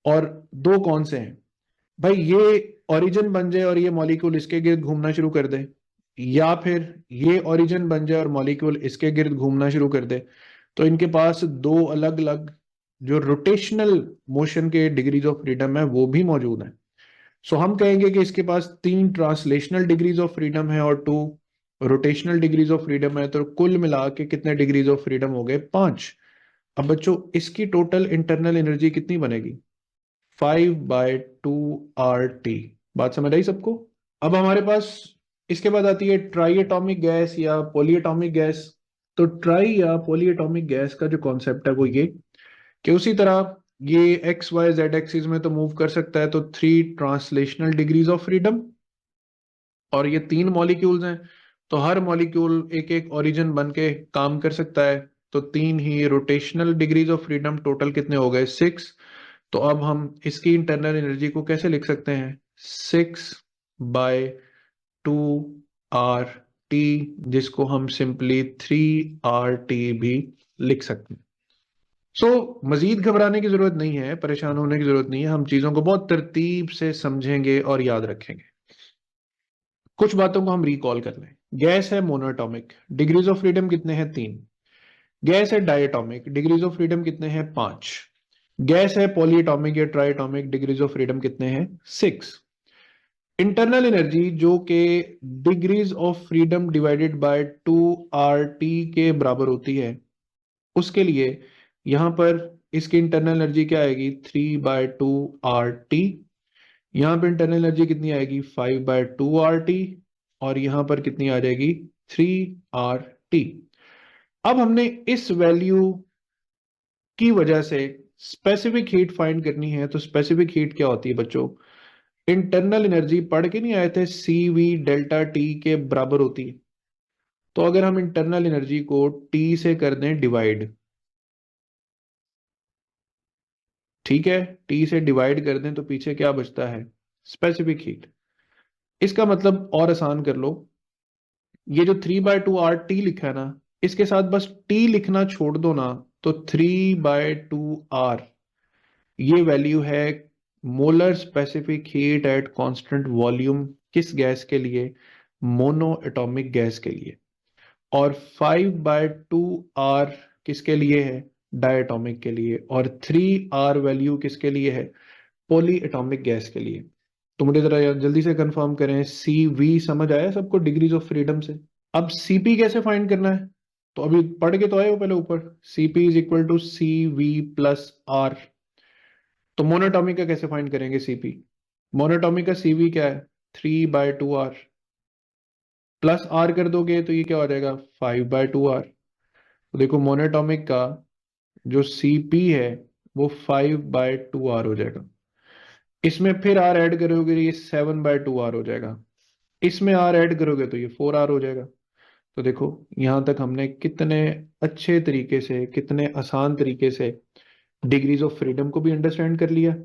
और 2 कौन से हैं? भाई ये ओरिजिन बन जाए और ये मॉलिक्यूल इसके गिर्द घूमना शुरू कर दे, या फिर ये ओरिजिन बन जाए और मॉलिक्यूल इसके गिर्द घूमना शुरू कर दे, तो इनके पास दो अलग अलग जो रोटेशनल मोशन के डिग्रीज ऑफ फ्रीडम है वो भी मौजूद है। सो हम कहेंगे कि इसके पास 3 ट्रांसलेशनल डिग्रीज ऑफ फ्रीडम है और 2 रोटेशनल डिग्रीज ऑफ फ्रीडम है, तो कुल मिला के कितने डिग्रीज ऑफ फ्रीडम हो गए? 5। अब बच्चों इसकी टोटल इंटरनल एनर्जी कितनी बनेगी? 5/2 RT। बात समझ आई सबको? अब हमारे पास इसके बाद आती है ट्राई एटॉमिक गैस या पॉली एटॉमिक गैस। तो ट्राई या पॉली एटॉमिक गैस का जो कॉन्सेप्ट है वो ये कि उसी तरह ये एक्स वाई जेड एक्सिस में तो मूव कर सकता है, तो 3 ट्रांसलेशनल डिग्रीज ऑफ फ्रीडम, और ये 3 मॉलिक्यूल्स हैं, तो हर मॉलिक्यूल एक एक ओरिजिन बन के काम कर सकता है, तो 3 ही rotational degrees of freedom, total कितने हो गए? 6। तो अब हम इसकी इंटरनल एनर्जी को कैसे लिख सकते हैं? 6/2 RT, जिसको हम सिंपली 3 RT भी लिख सकते हैं। मजीद घबराने की जरूरत नहीं है, परेशान होने की जरूरत नहीं है, हम चीजों को बहुत तरतीब से समझेंगे और याद रखेंगे। कुछ बातों को हम रिकॉल कर लें। गैस है मोनोएटॉमिक, डिग्रीज ऑफ फ्रीडम कितने हैं? 3। गैस है डायटॉमिक, डिग्रीज ऑफ फ्रीडम कितने हैं? 5। गैस है पॉलीएटॉमिक या ट्राइएटॉमिक, डिग्रीज ऑफ फ्रीडम कितने हैं? 6। इंटरनल एनर्जी जो कि degrees of freedom divided by 2 RT के बराबर होती है, उसके लिए यहां पर इसकी इंटरनल एनर्जी क्या आएगी? 3/2 RT। यहां पर इंटरनल एनर्जी कितनी आएगी? 5/2 RT। और यहां पर कितनी आ जाएगी? 3 RT। अब हमने इस वैल्यू की वजह से स्पेसिफिक हीट फाइंड करनी है, तो स्पेसिफिक हीट क्या होती है बच्चों? इंटरनल एनर्जी पढ़ के नहीं आए थे? CV∆T के बराबर होती है। तो अगर हम इंटरनल एनर्जी को T से कर दें डिवाइड, ठीक है, T से डिवाइड कर दें, तो पीछे क्या बचता है? Specific heat. इसका मतलब और आसान कर लो, ये जो 3/2 RT लिखा है ना, इसके साथ बस T लिखना छोड़ दो ना, तो 3/2 R ये वैल्यू है molar specific heat at constant volume. किस गैस के लिए? मोनो एटॉमिक गैस के लिए। और 5/2 R किसके लिए है? डायटोमिक के लिए। और 3 R वैल्यू किसके लिए है? पॉली एटॉमिक गैस के लिए। तो मुझे जरा जल्दी से कंफर्म करें, CV समझ आया सबको डिग्रीज ऑफ फ्रीडम से? अब CP कैसे फाइंड करना है? तो अभी पढ़ के तो आए हो पहले ऊपर, CP = CV+R। तो मोनोटॉमिक का कैसे फाइंड करेंगे CP? मोनोटॉमिक का CV क्या है? 3/2 R। प्लस R कर दोगे तो ये क्या हो जाएगा? 5/2 R। तो देखो मोनोटॉमिक का जो CP है वो 5/2 R हो जाएगा। इसमें फिर R ऐड करोगे ये 7/2 R हो जाएगा। इसमें R ऐड करोगे तो ये 4R हो जाएगा। तो देखो यहां तक हमने कितने अच्छे तरीके से, कितने आसान तरीके से डिग्रीज ऑफ फ्रीडम को भी अंडरस्टैंड कर लिया।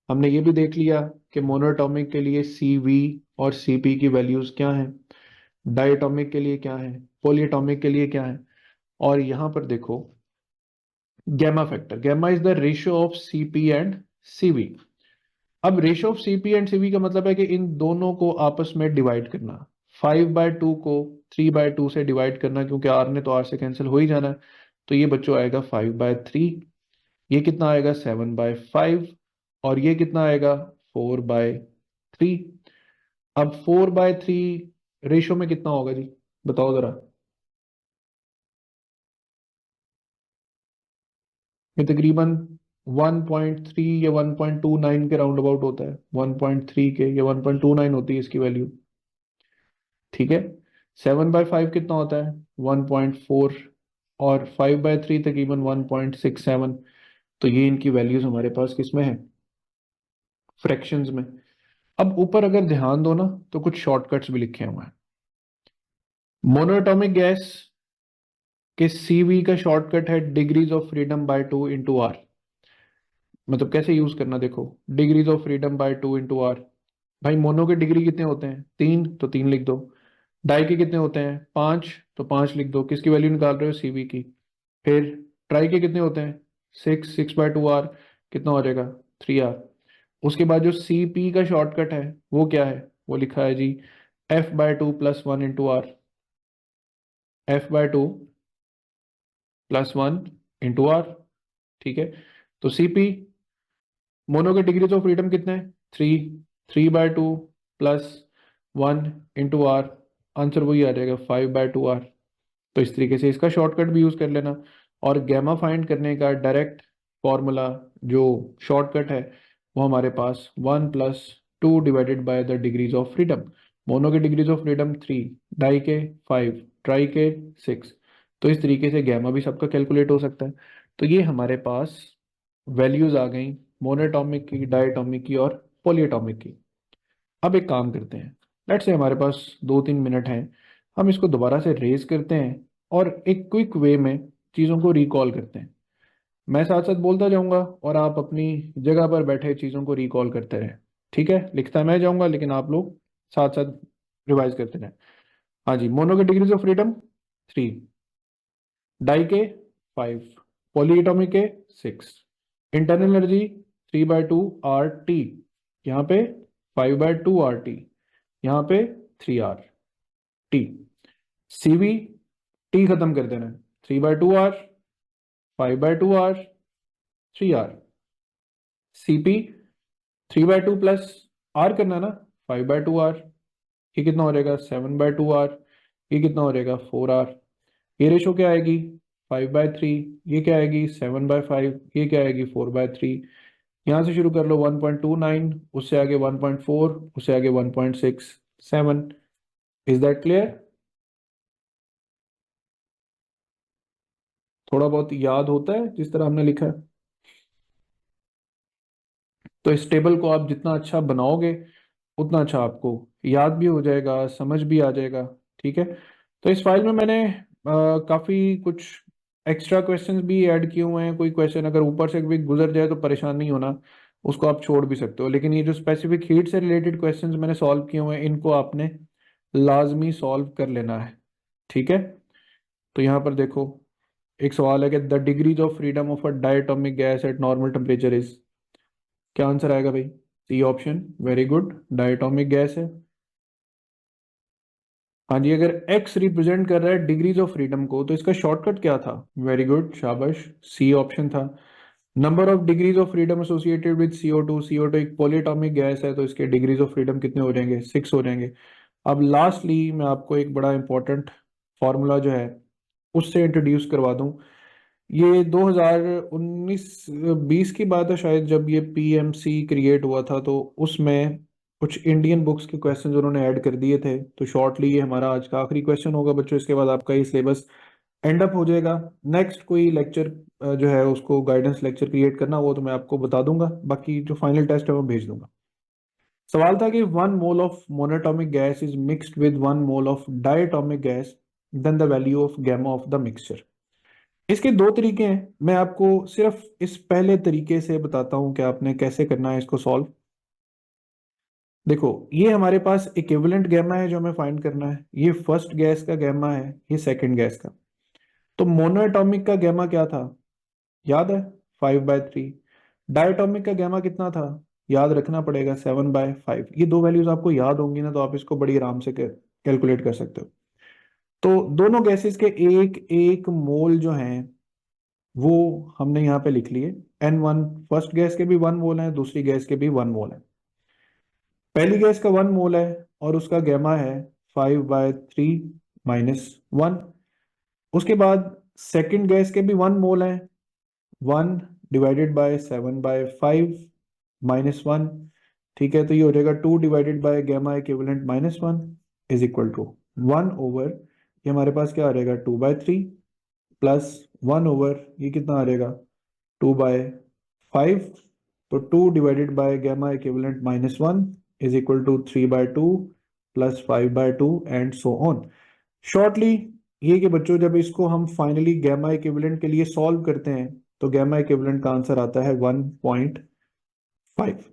हमने ये भी देख लिया कि मोनोटॉमिक के लिए CV और CP की वैल्यूज क्या हैं, डायटोमिक के लिए क्या है, पॉलीएटॉमिक के लिए क्या है। और यहां पर देखो gamma factor, gamma is the ratio of CP and CV। अब ratio of CP and CV का मतलब है कि इन दोनों को आपस में डिवाइड करना। 5/2 को 3/2 से डिवाइड करना, क्योंकि R ने तो R से कैंसिल हो ही जाना है। तो ये बच्चों आएगा 5/3। ये कितना आएगा? 7/5। और ये कितना आएगा? 4/3। अब 4/3 रेशियो में कितना होगा जी? बताओ जरा। ये तकरीबन 1.3 या 1.29 के राउंड अबाउट होता है, 1.3 के या 1.29 होती है इसकी वैल्यू। ठीक है। 7/5 कितना होता है? 1.4। और 5/3 तकरीबन 1.67। तो ये इनकी वैल्यूज हमारे पास किसमें है? फ्रैक्शंस में। अब ऊपर अगर ध्यान दो ना, तो कुछ शॉर्टकट्स भी लिखे हुए हैं। मोनोएटॉमिक गैस के CV का शॉर्टकट है degrees of freedom bye 2 × R। मतलब कैसे यूज करना, देखो, degrees of freedom bye 2 × R। भाई मोनो के डिग्री कितने होते हैं? 3, तो 3 लिख दो। डाई के कितने होते हैं? 5, तो 5 लिख दो। किसकी वैल्यू निकाल रहे हो? CV की। फिर ट्राई के कितने होते हैं? 6, 6/2 R कितना हो जाएगा? 3R। उसके बाद जो सी पी का शॉर्टकट है वो क्या है, वो लिखा है जी F/2 + 1 × R, F/2 + 1 × R, ठीक है। तो सीपी, मोनो के डिग्रीज ऑफ फ्रीडम कितने हैं, 3, 3/2 + 1 × R, आंसर वही आ जाएगा 5/2R। तो इस तरीके से इसका शॉर्टकट भी यूज कर लेना। और गैमा फाइंड करने का डायरेक्ट फॉर्मूला जो शॉर्टकट है वो हमारे पास 1 + 2 / डिग्रीज ऑफ फ्रीडम। मोनो के डिग्रीज ऑफ फ्रीडम 3, डाई के 5, ट्राई के 6। तो इस तरीके से गैमा भी सबका कैलकुलेट हो सकता है। तो ये हमारे पास वैल्यूज आ गई मोनोटॉमिक की, डायटॉमिक की और पॉलीएटॉमिक की। अब एक काम करते हैं, लेट्स से हमारे पास 2-3 मिनट हैं, हम इसको दोबारा से रेज करते हैं और एक क्विक वे में चीज़ों को रिकॉल करते हैं। मैं साथ साथ बोलता जाऊंगा और आप अपनी जगह पर बैठे चीज़ों को रिकॉल करते रहें, ठीक है। लिखता मैं जाऊंगा लेकिन आप लोग साथ साथ रिवाइज करते रहें। हाँ जी, मोनो के डिग्रीज ऑफ फ्रीडम 3, डाई के 5, पॉलीएटॉमिक के 6, इंटरनल एनर्जी 3/2 RT, यहाँ पे 5/2 RT, यहाँ पे 3 RT। सीवी, टी खत्म कर देना है, 3/2 R, 5/2 R, 3 R। CP 3/2 plus R करना ना, 5/2 R, ये कितना हो जाएगा 7/2 R, ये कितना हो जाएगा 4 R। ये रेशो क्या आएगी 5/3, ये क्या आएगी 7/5, ये क्या आएगी 4/3। यहाँ से शुरू कर लो 1.29, उससे आगे 1.4, उससे आगे 1.67। Is that clear? थोड़ा बहुत याद होता है जिस तरह हमने लिखा है? तो इस टेबल को आप जितना अच्छा बनाओगे उतना अच्छा आपको याद भी हो जाएगा, समझ भी आ जाएगा, ठीक है। तो इस फाइल में मैंने काफ़ी कुछ एक्स्ट्रा क्वेश्चंस भी ऐड किए हुए हैं। कोई क्वेश्चन अगर ऊपर से भी गुजर जाए तो परेशान नहीं होना, उसको आप छोड़ भी सकते हो। लेकिन ये जो स्पेसिफिक हीट से रिलेटेड क्वेश्चंस मैंने सॉल्व किए हुए हैं इनको आपने लाजमी सॉल्व कर लेना है, ठीक है। तो यहाँ पर देखो, एक सवाल है कि the degrees of freedom of a diatomic gas at normal temperature is, क्या आंसर आएगा भाई? C option, very good, diatomic gas है। हाँ जी, अगर x रिप्रेजेंट कर रहा है डिग्रीज ऑफ फ्रीडम को तो इसका शॉर्टकट क्या था? वेरी गुड, शाबाश, सी ऑप्शन था। Number of degrees of freedom associated with CO2, CO2 एक पॉलीएटॉमिक गैस है तो इसके डिग्रीज ऑफ फ्रीडम कितने हो जाएंगे? 6 हो जाएंगे। अब लास्टली मैं आपको एक बड़ा इंपॉर्टेंट फार्मूला जो है उससे इंट्रोड्यूस करवा दूं। ये 2019-20 की बात है शायद, जब ये PMC क्रिएट हुआ था तो उसमें कुछ इंडियन बुक्स के क्वेश्चंस उन्होंने ऐड कर दिए थे। तो शॉर्टली ये हमारा आज का आखिरी क्वेश्चन होगा बच्चों, इसके बाद आपका ये सिलेबस एंड अप हो जाएगा। नेक्स्ट कोई लेक्चर जो है उसको गाइडेंस लेक्चर क्रिएट करना वो तो मैं आपको बता दूंगा, बाकी जो फाइनल टेस्ट है वो भेज दूंगा। सवाल था कि 1 mole of monoatomic gas is mixed with 1 mole of diatomic gas, then the value of gamma of the mixture. इसके दो तरीके हैं, मैं आपको सिर्फ इस पहले तरीके से बताता हूं कि आपने कैसे करना है इसको सॉल्व। देखो, ये हमारे पास इक्विवेलेंट गैमा है जो हमें फाइंड करना है। ये फर्स्ट गैस का गैमा है, ये सेकंड गैस का। तो मोनोएटॉमिक का गैमा क्या था, याद है? 5/3। डायटोमिक का गैमा कितना था, याद रखना पड़ेगा, 7/5। ये दो वैल्यूज आपको याद होंगी ना तो आप इसको बड़ी आराम से कैलकुलेट कर सकते हो। तो दोनों गैसेस के एक एक मोल जो हैं वो हमने यहाँ पे लिख लिए। N1, फर्स्ट गैस के भी 1 मोल है, दूसरी गैस के भी 1 मोल है। पहली गैस का 1 मोल है और उसका गैमा है 5/3 - 1। उसके बाद सेकंड गैस के भी 1 मोल है, 1/7/5 - 1। ठीक है, तो ये हो जाएगा 2/गैमा इक्विवेलेंट -1 इज इक्वल टू 1/, ये हमारे पास क्या आ जाएगा 2/3 प्लस 1/, ये कितना आ जाएगा 2/5। तो 2/गैमा equivalent -1 is equal to 3/2 plus 5/2 and so on. Shortly ये कि बच्चों जब इसको हम फाइनली गैमा इक्विवेलेंट के लिए सॉल्व करते हैं तो गैमा इक्विवेलेंट का आंसर आता है 1.5।